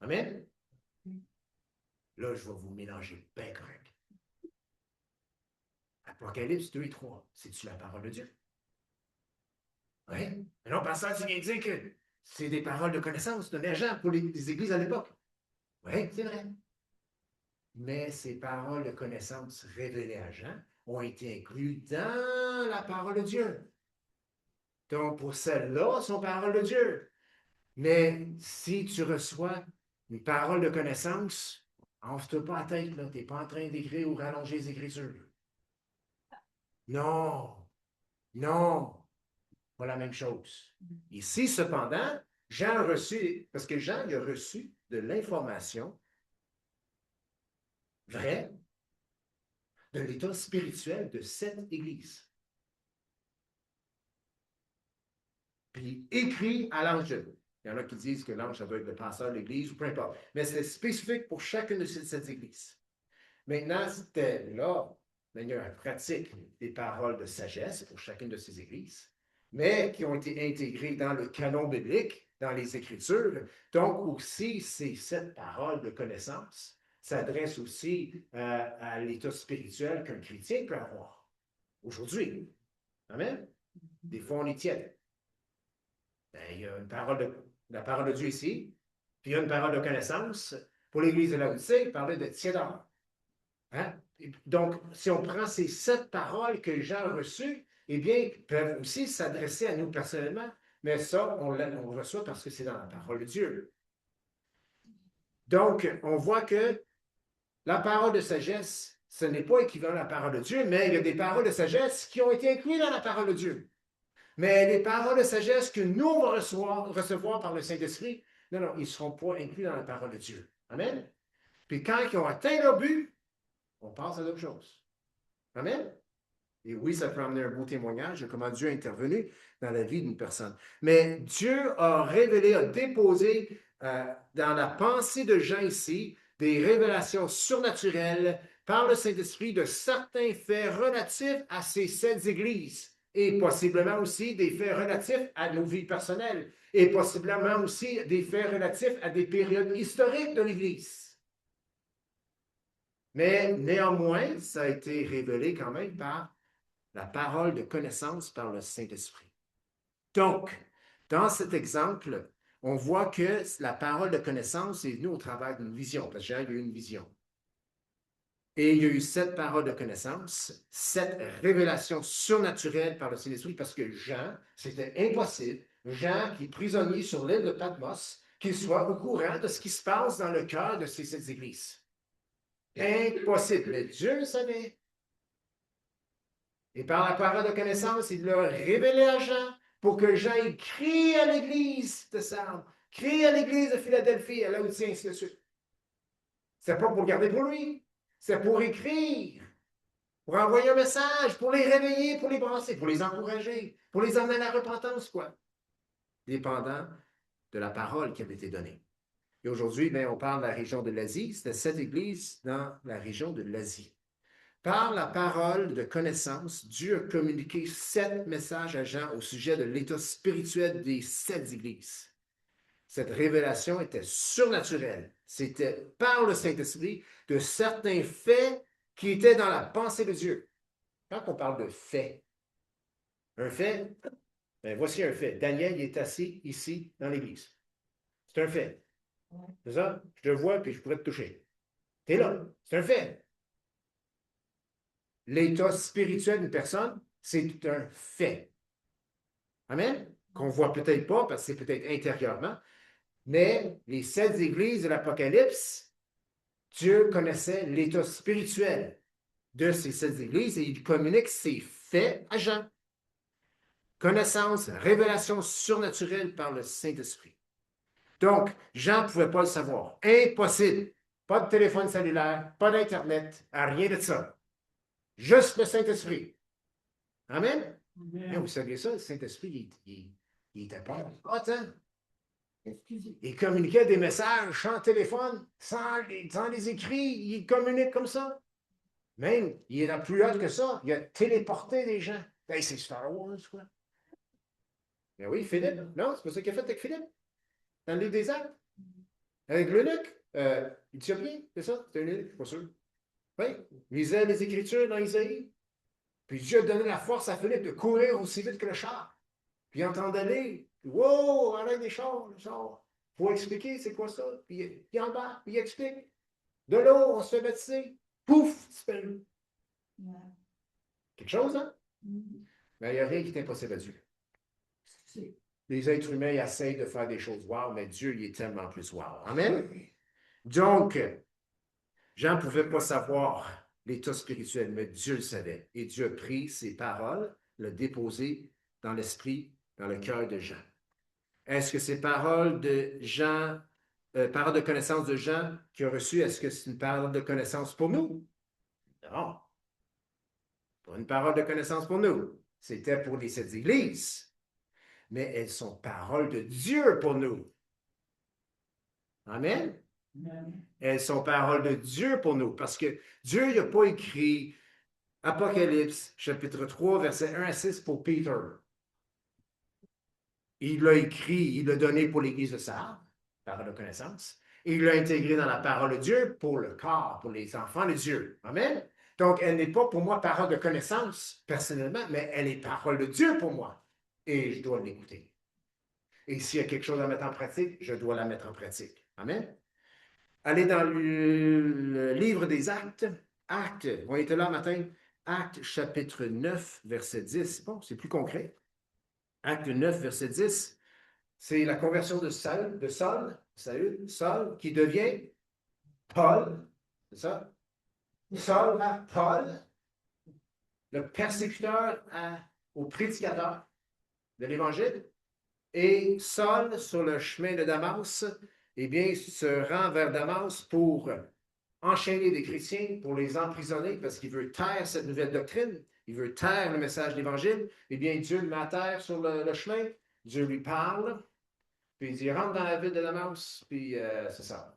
Amen? Là, je vais vous mélanger bien correct. Apocalypse 2 et 3, c'est-tu la parole de Dieu? Oui? Mais non, pasteur, tu viens de dire que c'est des paroles de connaissance, de l'argent pour les églises à l'époque. Oui, c'est vrai. Mais ces paroles de connaissance révélées à Jean ont été incluses dans la parole de Dieu. Donc, pour celles-là, sont paroles de Dieu. Mais si tu reçois une parole de connaissance, enfle-toi pas la tête, là. Tu n'es pas en train d'écrire ou rallonger les Écritures. Non, non, pas la même chose. Ici, cependant, Jean a reçu, parce que Jean il a reçu de l'information vraie de l'état spirituel de cette Église. Puis écrit à l'ange. Il y en a qui disent que l'ange, ça doit être le pasteur de l'Église ou peu importe. Mais c'est spécifique pour chacune de ces églises. Maintenant, c'était là, de manière pratique, des paroles de sagesse pour chacune de ces églises, mais qui ont été intégrées dans le canon biblique, dans les Écritures. Donc aussi, ces 7 paroles de connaissance s'adressent aussi à l'état spirituel qu'un chrétien peut avoir aujourd'hui. Amen? Des fois, on est tiède. Ben, il y a la parole de Dieu ici, puis il y a une parole de connaissance. Pour l'Église de Laodicée, il parlait de tiédeur. Hein? Donc, si on prend ces 7 paroles que Jean a reçues, eh bien, ils peuvent aussi s'adresser à nous personnellement, mais ça, on reçoit parce que c'est dans la parole de Dieu. Donc, on voit que la parole de sagesse, ce n'est pas équivalent à la parole de Dieu, mais il y a des paroles de sagesse qui ont été incluses dans la parole de Dieu. Mais les paroles de sagesse que nous, on va recevoir par le Saint-Esprit, non, ils ne seront pas inclus dans la parole de Dieu. Amen? Puis quand ils ont atteint leur but, on passe à d'autres choses. Amen? Et oui, ça peut amener un beau témoignage de comment Dieu a intervenu dans la vie d'une personne. Mais Dieu a révélé, a déposé dans la pensée de Jean ici des révélations surnaturelles par le Saint-Esprit de certains faits relatifs à ces 7 églises et possiblement aussi des faits relatifs à nos vies personnelles et possiblement aussi des faits relatifs à des périodes historiques de l'Église. Mais néanmoins, ça a été révélé quand même par la parole de connaissance par le Saint-Esprit. Donc, dans cet exemple, on voit que la parole de connaissance est venue au travers d'une vision, parce que Jean a eu une vision. Et il y a eu 7 paroles de connaissance, 7 révélations surnaturelles par le Saint-Esprit, parce que Jean, c'était impossible, Jean, qui est prisonnier sur l'île de Patmos, qu'il soit au courant de ce qui se passe dans le cœur de ces 7 églises. Impossible. Mais Dieu le savait. Et par la parole de connaissance, il l'a révélé à Jean pour que Jean crie à l'église de Sardes, crie à l'église de Philadelphie, à Laodicée, ainsi de suite. C'est pas pour garder pour lui, c'est pour écrire pour envoyer un message, pour les réveiller, pour les brasser, pour les encourager, pour les emmener à la repentance, quoi. Dépendant de la parole qui avait été donnée. Et aujourd'hui, ben, on parle de la région de l'Asie. C'était 7 églises dans la région de l'Asie. Par la parole de connaissance, Dieu a communiqué 7 messages à Jean au sujet de l'état spirituel des 7 églises. Cette révélation était surnaturelle. C'était par le Saint-Esprit de certains faits qui étaient dans la pensée de Dieu. Quand on parle de faits, un fait, ben voici un fait. Daniel il est assis ici dans l'église. C'est un fait. C'est ça? Je te vois puis je pourrais te toucher. Tu es là. C'est un fait. L'état spirituel d'une personne, c'est un fait. Amen? Qu'on ne voit peut-être pas parce que c'est peut-être intérieurement, mais les 7 églises de l'Apocalypse, Dieu connaissait l'état spirituel de ces 7 églises et il communique ses faits à Jean. Connaissance, révélation surnaturelle par le Saint-Esprit. Donc, Jean ne pouvait pas le savoir. Impossible. Pas de téléphone cellulaire, pas d'Internet, rien de ça. Juste le Saint-Esprit. Amen? Mais vous savez ça, le Saint-Esprit, il était pas. Attends. Il communiquait des messages sans téléphone, sans les écrits. Il communique comme ça. Même, il est plus hâte que ça. Il a téléporté des gens. Hey, c'est Star Wars, quoi. Ben oui, Philippe. Non, c'est pas ça qu'il a fait avec Philippe. Dans le livre des Actes. Avec l'eunuque. Éthiopien, c'est ça? C'est un eunuque, je suis pas sûr. Oui, il lisait les Écritures dans Isaïe. Puis Dieu a donné la force à Philippe de courir aussi vite que le char. Puis il entend d'aller. Wow, arrête des chars, le char. Faut expliquer c'est quoi ça. Puis il embarque, puis il explique. De l'eau, on se fait baptiser. Pouf, disparaît. Quelque chose, hein? Mais il n'y a rien qui est impossible à Dieu. Les êtres humains essayent de faire des choses wow, mais Dieu, il est tellement plus wow. Amen? Donc, Jean ne pouvait pas savoir l'état spirituel, mais Dieu le savait. Et Dieu a pris ses paroles, l'a déposé dans l'esprit, dans le cœur de Jean. Est-ce que ces paroles de Jean, paroles de connaissance de Jean qu'il a reçues, est-ce que c'est une parole de connaissance pour nous? Non. Pas une parole de connaissance pour nous. C'était pour les 7 églises. Mais elles sont paroles de Dieu pour nous. Amen? Elles sont paroles de Dieu pour nous. Parce que Dieu n'a pas écrit Apocalypse, chapitre 3, versets 1 à 6 pour Peter. Il l'a écrit, il l'a donné pour l'Église de Sardes, parole de connaissance. Et il l'a intégré dans la parole de Dieu pour le corps, pour les enfants de Dieu. Amen? Donc, elle n'est pas pour moi parole de connaissance, personnellement, mais elle est parole de Dieu pour moi. Et je dois l'écouter. Et s'il y a quelque chose à mettre en pratique, je dois la mettre en pratique. Amen? Allez dans le livre des Actes. Actes, on était là matin. Actes chapitre 9, verset 10. Bon, c'est plus concret. Acte 9, verset 10. C'est la conversion de Saül, qui devient Paul. C'est ça? Saul à Paul, le persécuteur au prédicateur de l'Évangile. Et Saul, sur le chemin de Damas, eh bien, se rend vers Damas pour enchaîner des chrétiens, pour les emprisonner, parce qu'il veut taire cette nouvelle doctrine, il veut taire le message de l'Évangile. Eh bien, Dieu le met à terre sur le chemin, Dieu lui parle, puis il dit, rentre dans la ville de Damas, puis c'est ça.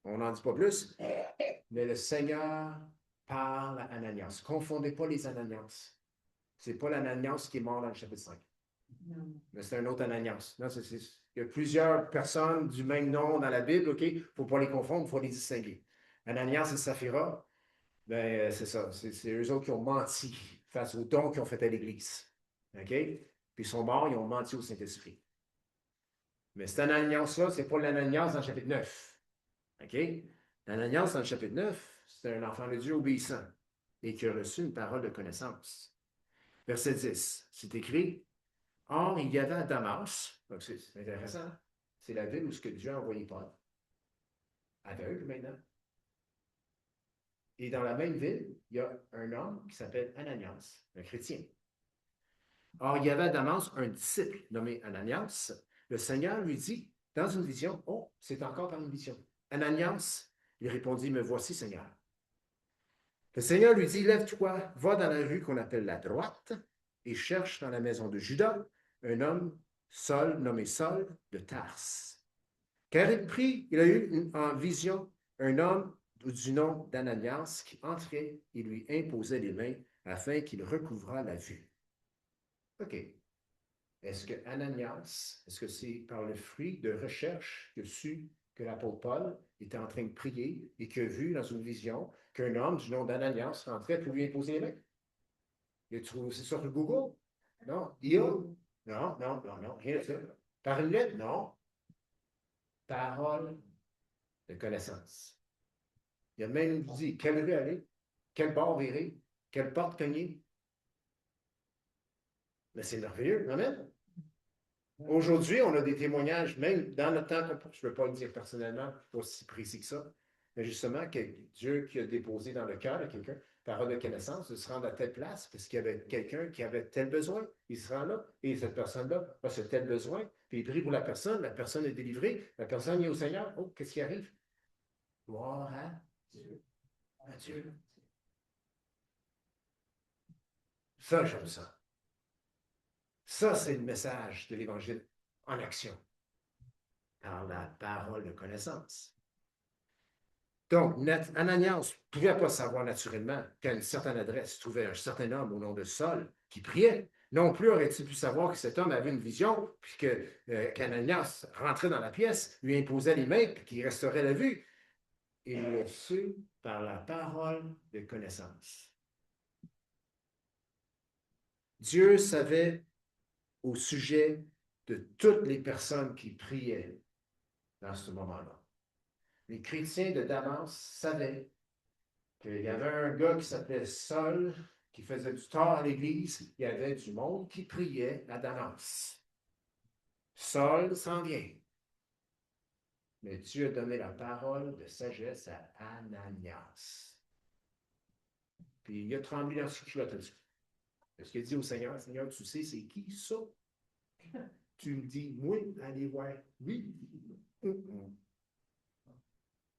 On n'en dit pas plus, mais le Seigneur parle à Ananias. Confondez pas les Ananias. C'est pas l'Ananias qui est mort dans le chapitre 5. Non. Mais c'est un autre Ananias. Non, il y a plusieurs personnes du même nom dans la Bible, OK? Il ne faut pas les confondre, il faut les distinguer. Ananias et Saphira, ben, c'est ça. C'est eux autres qui ont menti face aux dons qu'ils ont fait à l'Église. OK? Puis ils sont morts, ils ont menti au Saint-Esprit. Mais cet Ananias-là, ce n'est pas l'Ananias dans le chapitre 9. OK? L'Ananias dans le chapitre 9, c'est un enfant de Dieu obéissant et qui a reçu une parole de connaissance. Verset 10, c'est écrit, or, il y avait à Damas, donc c'est intéressant, c'est la ville où ce que Dieu a envoyé Paul. Aveugle maintenant. Et dans la même ville, il y a un homme qui s'appelle Ananias, un chrétien. Or, il y avait à Damas un disciple nommé Ananias. Le Seigneur lui dit, dans une vision, oh, c'est encore par une vision. Ananias, il répondit, me voici, Seigneur. Le Seigneur lui dit, lève-toi, va dans la rue qu'on appelle la droite et cherche dans la maison de Judas un homme nommé Saul de Tarse. Car il prit, il a eu en vision un homme du nom d'Ananias qui entrait et lui imposait les mains afin qu'il recouvrât la vue. OK. Est-ce que Ananias, est-ce que c'est par le fruit de recherche que su que l'apôtre Paul était en train de prier et qu'il a vu dans une vision qu'un homme du nom d'Ananias rentrait pour lui imposer les mains? Il a trouvé c'est sur le Google? Non. IA? Non, non, non, non, rien de ça. Par une lettre? Non. Parole de connaissance. Il a même dit quelle rue aller, quel bord virer, quelle porte cogner. Mais c'est merveilleux, amen. Aujourd'hui, on a des témoignages, même dans notre temps, je ne peux pas le dire personnellement, pas aussi précis que ça, mais justement, que Dieu qui a déposé dans le cœur de quelqu'un, parole de connaissance, de se rendre à telle place, parce qu'il y avait quelqu'un qui avait tel besoin, il se rend là, et cette personne-là a ce tel besoin, puis il prie pour la personne est délivrée, la personne est au Seigneur, oh, qu'est-ce qui arrive? Gloire à Dieu. À Dieu. Ça, j'aime ça. Ça, c'est le message de l'Évangile en action, par la parole de connaissance. Donc, Ananias ne pouvait pas savoir naturellement qu'à une certaine adresse se trouvait un certain homme au nom de Saul qui priait. Non plus aurait-il pu savoir que cet homme avait une vision, puis qu'Ananias rentrait dans la pièce, lui imposait les mains, puis qu'il resterait la vue. Il le sut par la parole de connaissance. Dieu savait au sujet de toutes les personnes qui priaient dans ce moment-là. Les chrétiens de Damas savaient qu'il y avait un gars qui s'appelait Saul, qui faisait du tort à l'Église. Il y avait du monde qui priait à Damas. Saul s'en vient. Mais Dieu a donné la parole de sagesse à Ananias. Puis il a tremblé dans ce culotte dessus. Parce qu'il a dit au Seigneur, Seigneur, tu sais c'est qui ça? Tu me dis, moi, allez voir. Oui.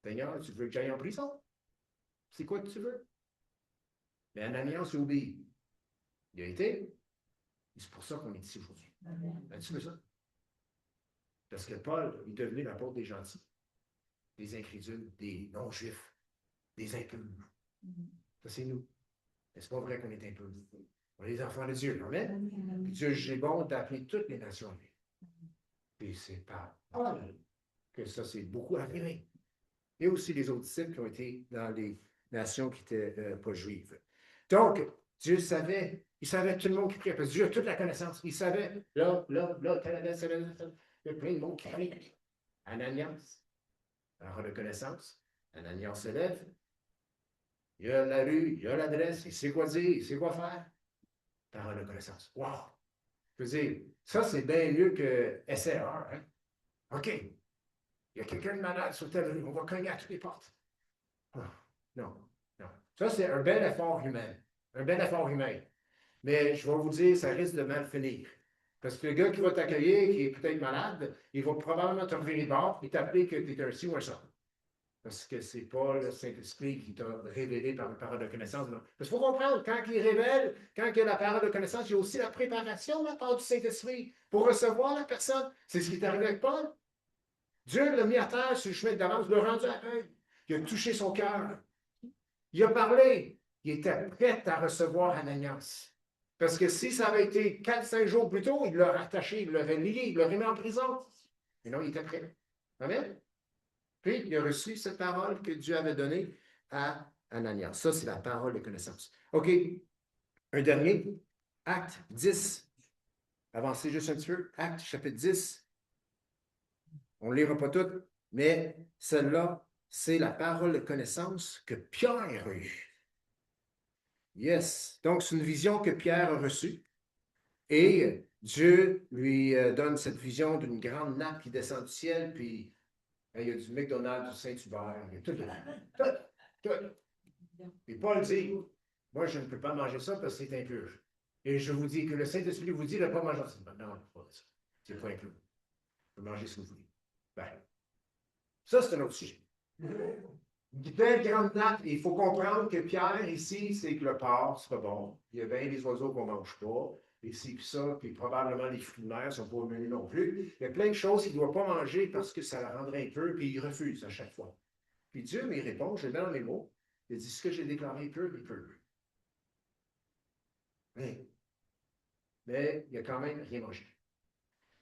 Seigneur, tu veux que j'aille en prison? C'est quoi que tu veux? Mais Ananias a obéi. Il a été. C'est pour ça qu'on est ici aujourd'hui. As-tu vu ça? Parce que Paul est devenu l'apôtre des gentils, des incrédules, des non-juifs, des impurs. Ça, c'est nous. Mais c'est pas vrai qu'on est impurs. On est les enfants de Dieu, amen? Puis Dieu est bon d'appeler toutes les nations à lui. Puis c'est par Paul que ça s'est beaucoup affirmé. Et aussi les autres disciples qui ont été dans les nations qui n'étaient pas juives. Donc, Dieu savait, il savait tout le monde qui priait, parce que Dieu a toute la connaissance. Il savait, là, Canada, il y a plein de monde qui prie. Ananias, en reconnaissance, Ananias se lève, il y a la rue, il y a l'adresse, il sait quoi dire, il sait quoi faire. Par reconnaissance. Wow! Je veux dire, ça, c'est bien mieux que SRR. Hein? OK. Il y a quelqu'un de malade sur telle rue, on va cogner à toutes les portes. Oh, non, non. Ça, c'est un bel effort humain. Un bel effort humain. Mais je vais vous dire, ça risque de mal finir. Parce que le gars qui va t'accueillir, qui est peut-être malade, il va probablement te revirer de bord et t'appeler que tu es un ci ou un ça. Parce que ce n'est pas le Saint-Esprit qui t'a révélé par une parole de connaissance. Non. Parce qu'il faut comprendre, quand il révèle, quand il y a la parole de connaissance, il y a aussi la préparation de la part du Saint-Esprit pour recevoir la personne. C'est ce qui est arrivé avec Paul. Dieu l'a mis à terre sur le chemin de Damas, l'a rendu aveugle. Il a touché son cœur. Il a parlé. Il était prêt à recevoir Ananias. Parce que si ça avait été 4-5 jours plus tôt, il l'aurait attaché, il l'aurait lié, il l'aurait mis en prison. Mais non, il était prêt. Amen? Puis, il a reçu cette parole que Dieu avait donnée à Ananias. Ça, c'est la parole de connaissance. OK. Un dernier. Acte 10. Avancez juste un petit peu. Acte chapitre 10. On ne lira pas tout, mais celle-là, c'est la parole de connaissance que Pierre a eue. Yes. Donc, c'est une vision que Pierre a reçue. Et Dieu lui donne cette vision d'une grande nappe qui descend du ciel, puis il y a du McDonald's, du Saint-Hubert, il y a tout. Et Paul dit, moi, je ne peux pas manger ça parce que c'est impur. Et je vous dis que le Saint-Esprit vous dit de ne pas manger ça. Non, pas ça. C'est pas impur. Vous pouvez manger ce que vous voulez. Ben, ça, c'est un autre sujet. Une belle grande nappe. Il faut comprendre que Pierre, ici, c'est que le porc, c'est pas bon. Il y a bien des oiseaux qu'on ne mange pas. Et ci, puis ça, puis probablement les fruits de mer ne sont pas au menu non plus. Il y a plein de choses qu'il ne doit pas manger parce que ça le rendrait impur, puis il refuse à chaque fois. Puis Dieu me répond, je le mets dans mes mots, il dit, ce que j'ai déclaré pur, il pur. Mais il a quand même rien mangé.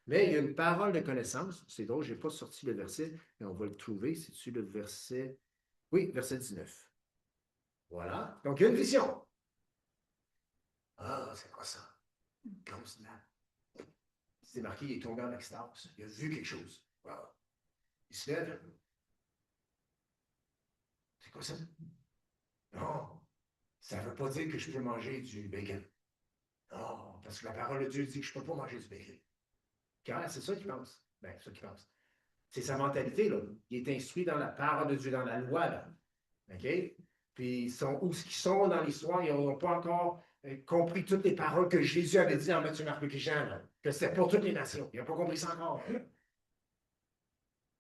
Mais il y a une parole de connaissance. C'est drôle, je n'ai pas sorti le verset, mais on va le trouver. C'est-tu le verset? Oui, verset 19. Voilà. Donc, il y a une vision. Ah, c'est quoi ça? Grosse nappe. C'est marqué, il est tombé en extase. Il a vu quelque chose. Wow. Il se lève. C'est quoi ça? Non, ça ne veut pas dire que je peux manger du bacon. Non, parce que la parole de Dieu dit que je ne peux pas manger du bacon. Car c'est ça qu'il pense. Ben, c'est ça qu'il pense. C'est sa mentalité, là. Il est instruit dans la parole de Dieu, dans la loi, là. OK? Puis, où ce qu'ils sont dans l'histoire, ils n'ont pas encore compris toutes les paroles que Jésus avait dit en Matthieu, Marc, Luc et Jean, là, que c'était pour toutes les nations. Ils n'ont pas compris ça encore.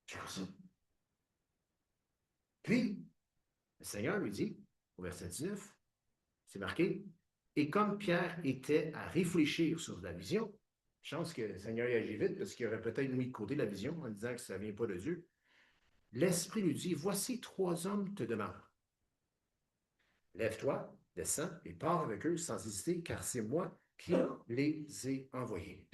C'est ça. Puis, le Seigneur lui dit, au verset 19, c'est marqué, et comme Pierre était à réfléchir sur la vision, chance que le Seigneur y agit vite, parce qu'il aurait peut-être mis de côté la vision en disant que ça ne vient pas de Dieu. L'Esprit lui dit, voici 3 hommes te demandent. Lève-toi, descends et pars avec eux sans hésiter, car c'est moi qui les ai envoyés.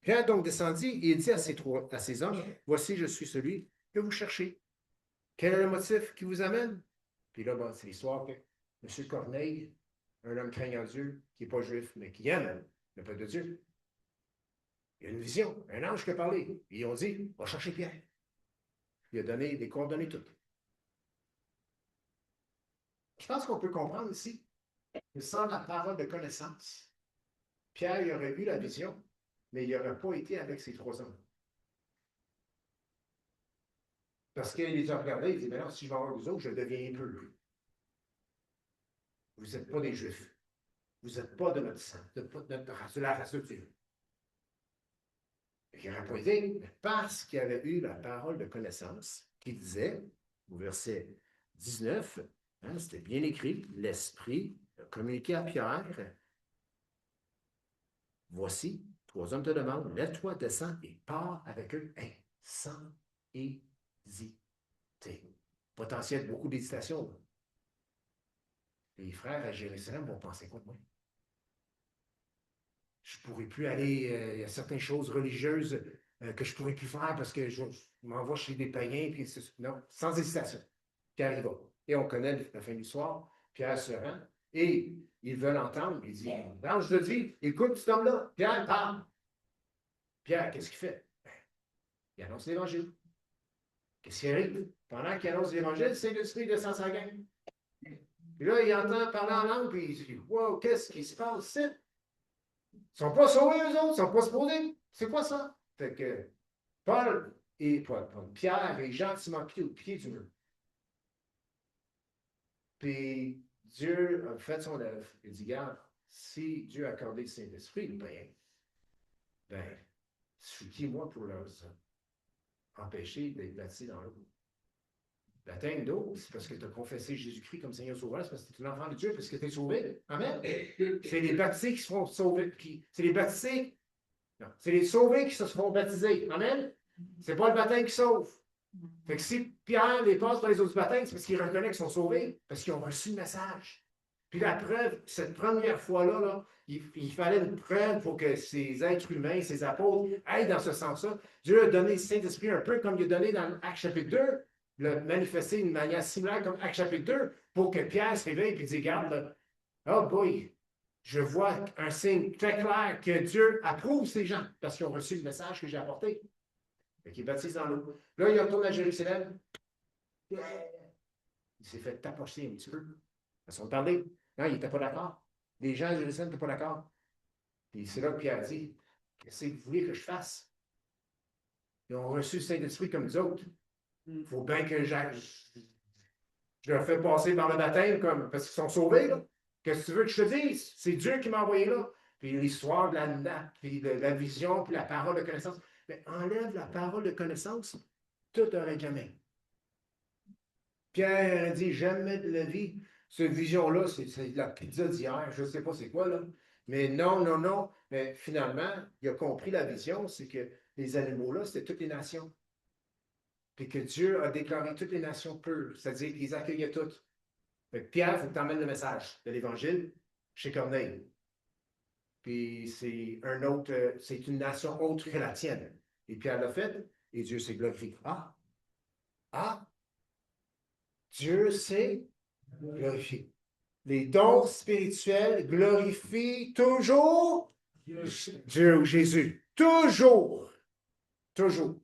Pierre donc descendit et il dit à ces hommes, voici, je suis celui que vous cherchez. Quel est le motif qui vous amène? Puis là, bon, c'est l'histoire que M. Corneille, un homme craignant Dieu, qui n'est pas juif, mais qui aime le peuple de Dieu, il y a une vision, un ange qui a parlé. Ils ont dit, va chercher Pierre. Il a donné des coordonnées toutes. Je pense qu'on peut comprendre ici que sans la parole de connaissance, Pierre il aurait eu la vision, mais il n'aurait pas été avec ces 3 hommes. Parce qu'il les a regardés, il dit, mais non, si je vais avoir vous autres, je deviens impur. Vous n'êtes pas des Juifs. Vous n'êtes pas de notre sang, de notre race, de la race de Dieu. Il n'aurait pas été, parce qu'il avait eu la parole de connaissance qui disait, au verset 19, hein, c'était bien écrit, l'Esprit a communiqué à Pierre, voici, 3 hommes te demandent, lève-toi, descends et pars avec eux, hein, sans hésiter. Potentiel, beaucoup d'hésitation. Les frères à Jérusalem vont penser quoi de moi? Je ne pourrais plus aller, il y a certaines choses religieuses que je ne pourrais plus faire parce que je m'envoie chez des païens, puis non, sans hésitation. Pierre y va. Et on connaît la fin de l'histoire. Pierre se rend et ils veulent entendre. Il dit, l'ange te dit, écoute cet homme-là. Pierre parle. Pierre, qu'est-ce qu'il fait? Il annonce l'Évangile. Qu'est-ce qui arrive? Pendant qu'il annonce l'Évangile, Saint-Esprit descend sa gang. Puis là, il entend parler en langue, puis il dit, wow, qu'est-ce qui se passe ici? Ils ne sont pas sauvés, eux autres, ils ne sont pas supposés. C'est quoi ça? Fait que Pierre et Jean se mettent au pied du mur. Puis Dieu a fait son œuvre. Il dit, regarde, si Dieu a accordé le Saint-Esprit, le païen, ben, je suis qui, moi, pour leur empêcher d'être baptisés dans l'eau? Baptême d'eau, c'est parce que tu as confessé Jésus-Christ comme Seigneur Sauveur, c'est parce que tu es l'enfant de Dieu, parce que tu es sauvé. Amen. C'est les baptisés qui se font sauver. C'est les baptisés. Non, c'est les sauvés qui se font baptiser. Amen. C'est pas le baptême qui sauve. Fait que si Pierre les passe dans les autres baptêmes, c'est parce qu'ils reconnaissent qu'ils sont sauvés, parce qu'ils ont reçu le message. Puis la preuve, cette première fois-là, là, il fallait une preuve pour que ces êtres humains, ces apôtres, aillent dans ce sens-là. Dieu a donné le Saint-Esprit un peu comme il a donné dans Actes chapitre 2, le manifester d'une manière similaire comme Actes chapitre 2, pour que Pierre se réveille et dise, regarde, là, oh boy, je vois un signe très clair que Dieu approuve ces gens parce qu'ils ont reçu le message que j'ai apporté. Fait qu'il baptise dans l'eau. Là, il retourne à Jérusalem. Il s'est fait tapocher un petit peu. Ils sont parlé. Non, il n'était pas d'accord. Les gens de Jérusalem n'étaient pas d'accord. Puis c'est là que Pierre dit, qu'est-ce que vous voulez que je fasse? Ils ont reçu le Saint-Esprit comme nous autres. Il faut bien que je leur fais passer par le baptême parce qu'ils sont sauvés. Qu'est-ce que tu veux que je te dise? C'est Dieu qui m'a envoyé là. Puis l'histoire de la nappe, puis de la vision, puis la parole de connaissance. Mais enlève la parole de connaissance, tout un règlement. Pierre a dit jamais de la vie. Cette vision-là, c'est de la pizza d'hier. Je ne sais pas c'est quoi, là. Mais non, non, non. Mais finalement, il a compris la vision, c'est que les animaux-là, c'était toutes les nations. Puis que Dieu a déclaré toutes les nations pures, c'est-à-dire qu'il les accueillait toutes. Fait que Pierre, il faut que tu emmènes le message de l'Évangile chez Corneille. Puis c'est une nation autre que la tienne. Et Pierre l'a fait, et Dieu s'est glorifié. Ah, ah, Dieu s'est glorifié. Les dons spirituels glorifient toujours Dieu ou Jésus. Toujours. Toujours.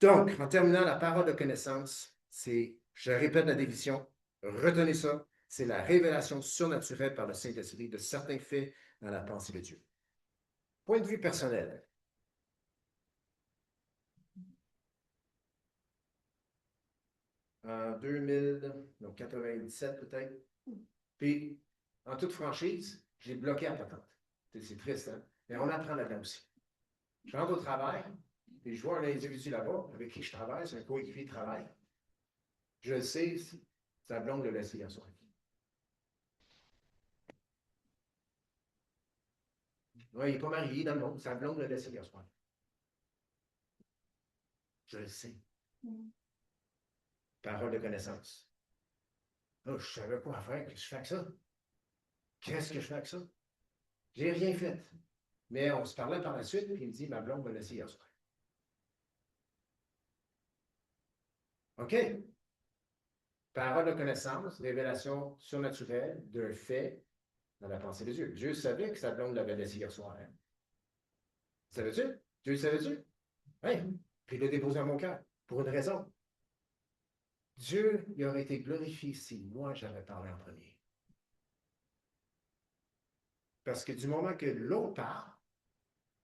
Donc, en terminant, la parole de connaissance, c'est, je répète la définition, retenez ça, c'est la révélation surnaturelle par le Saint-Esprit de certains faits dans la pensée de Dieu. Point de vue personnel. En 97 peut-être. Puis, en toute franchise, j'ai bloqué la patente. C'est triste, hein? Mais on apprend là-dedans aussi. Je rentre au travail, et je vois un individu là-bas avec qui je travaille, c'est un coéquipier de travail. Je le sais, sa blonde le laisse hier soir. Ouais, il n'est pas marié dans le monde, sa blonde le laisse hier soir. Je le sais. Parole de connaissance. Là, je savais quoi faire. Qu'est-ce que je fais avec ça? Qu'est-ce que je fais avec ça? J'ai rien fait. Mais on se parlait par la suite, puis il me dit, ma blonde m'a laissé hier soir. OK? Parole de connaissance, révélation surnaturelle d'un fait dans la pensée de Dieu. Dieu savait que sa blonde l'avait laissé hier soir. Hein? Savais-tu? Dieu le savait-tu? Oui. Puis il l'a déposé dans mon cœur, pour une raison. Dieu, il aurait été glorifié si moi j'avais parlé en premier. Parce que du moment que l'autre parle,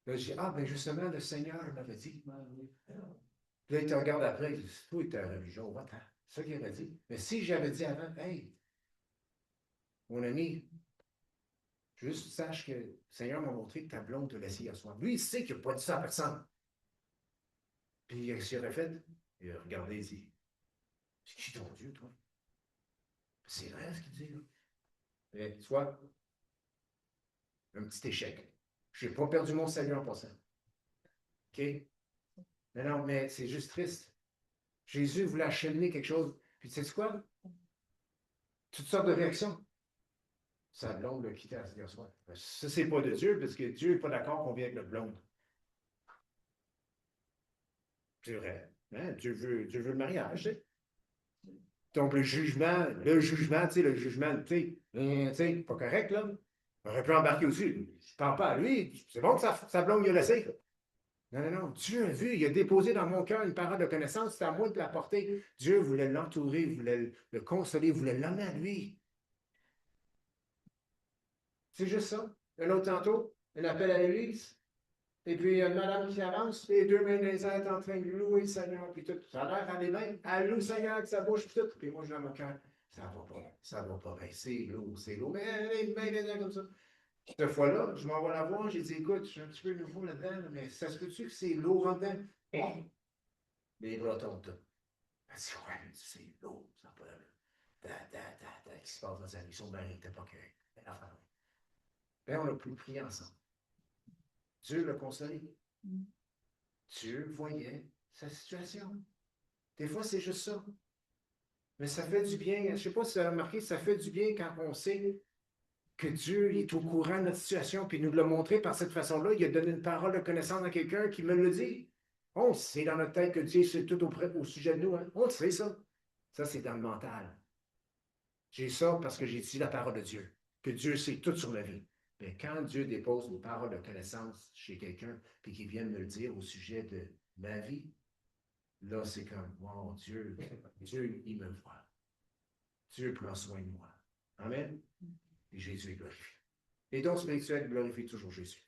là, je dis, ah, ben justement, le Seigneur m'avait dit. Là, il te regarde après, il dit, toi, ta religion, attends, c'est ça qu'il avait dit. Mais si j'avais dit avant, hey, mon ami, juste sache que le Seigneur m'a montré que ta blonde te laissait hier soir. Lui, il sait qu'il n'a pas dit ça à personne. Puis, qu'est-ce qu'il aurait fait? Il a regardé, il dit, c'est qui ton Dieu, toi? C'est vrai ce qu'il dit, là. Mais, tu vois, un petit échec. Je n'ai pas perdu mon salut en passant. OK? Mais non, mais c'est juste triste. Jésus voulait acheminer quelque chose. Puis tu sais quoi? Toutes sortes de réactions. Sa blonde l'a quitté hier soir. Ça, c'est pas de Dieu, parce que Dieu n'est pas d'accord qu'on vienne avec notre blonde. C'est vrai. Hein? Dieu veut le mariage. T'sais. Donc, le jugement, tu sais, le jugement, tu sais, pas correct, là. On aurait pu embarquer aussi. Je parle pas à lui. C'est bon que sa blonde lui a laissé. Non, non, non. Dieu a vu, il a déposé dans mon cœur une parole de connaissance. C'est à moi de la porter. Dieu voulait l'entourer, voulait le consoler, voulait l'amener à lui. C'est juste ça. Un autre tantôt, un appel à l'église. Et puis, il y a une madame qui avance, les deux mains dans les airs, en train de louer le Seigneur, puis tout. Ça a l'air, elle est bien. Elle loue le Seigneur avec sa bouche, puis tout. Puis moi, je dans mon cœur, ça va pas bien. C'est lourd, c'est lourd. Mais elle est bien les airs comme ça. Cette fois-là, je m'en vais la voir, j'ai dit, écoute, je suis un petit peu nouveau là-dedans, mais ça se peut-tu que c'est lourd en dedans? Les bras tombent. Elle dit, ouais, c'est lourd, ça n'a pas l'air. Qu'est-ce qui se passe dans sa vie? Son mari n'était pas correct. Ben, on a pu prier ensemble. Dieu l'a consolé. Dieu voyait sa situation. Des fois, c'est juste ça. Mais ça fait du bien. Je ne sais pas si vous avez remarqué, ça fait du bien quand on sait que Dieu est au courant de notre situation, puis il nous l'a montré par cette façon-là. Il a donné une parole de connaissance à quelqu'un qui me le dit. On le sait dans notre tête que Dieu sait tout au sujet de nous. Hein? On le sait, ça. Ça, c'est dans le mental. J'ai ça parce que j'ai dit la parole de Dieu, que Dieu sait tout sur ma vie. Mais quand Dieu dépose une parole de connaissance chez quelqu'un, puis qu'il vient me le dire au sujet de ma vie, là, c'est comme, wow, Dieu, il me voit. Dieu prend soin de moi. Amen. Et Jésus est glorifié. Les dons spirituels glorifient toujours Jésus.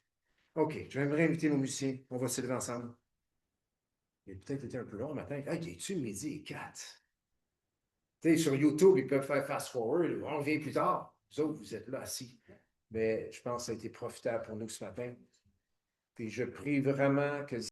OK, je vais inviter nos musiciens. On va s'élever ensemble. Il a peut-être été un peu long le matin. Ah, il est-tu midi et 4? Tu sais, sur YouTube, ils peuvent faire fast-forward. On revient plus tard. Vous autres, vous êtes là assis. Mais je pense que ça a été profitable pour nous ce matin. Puis je prie vraiment que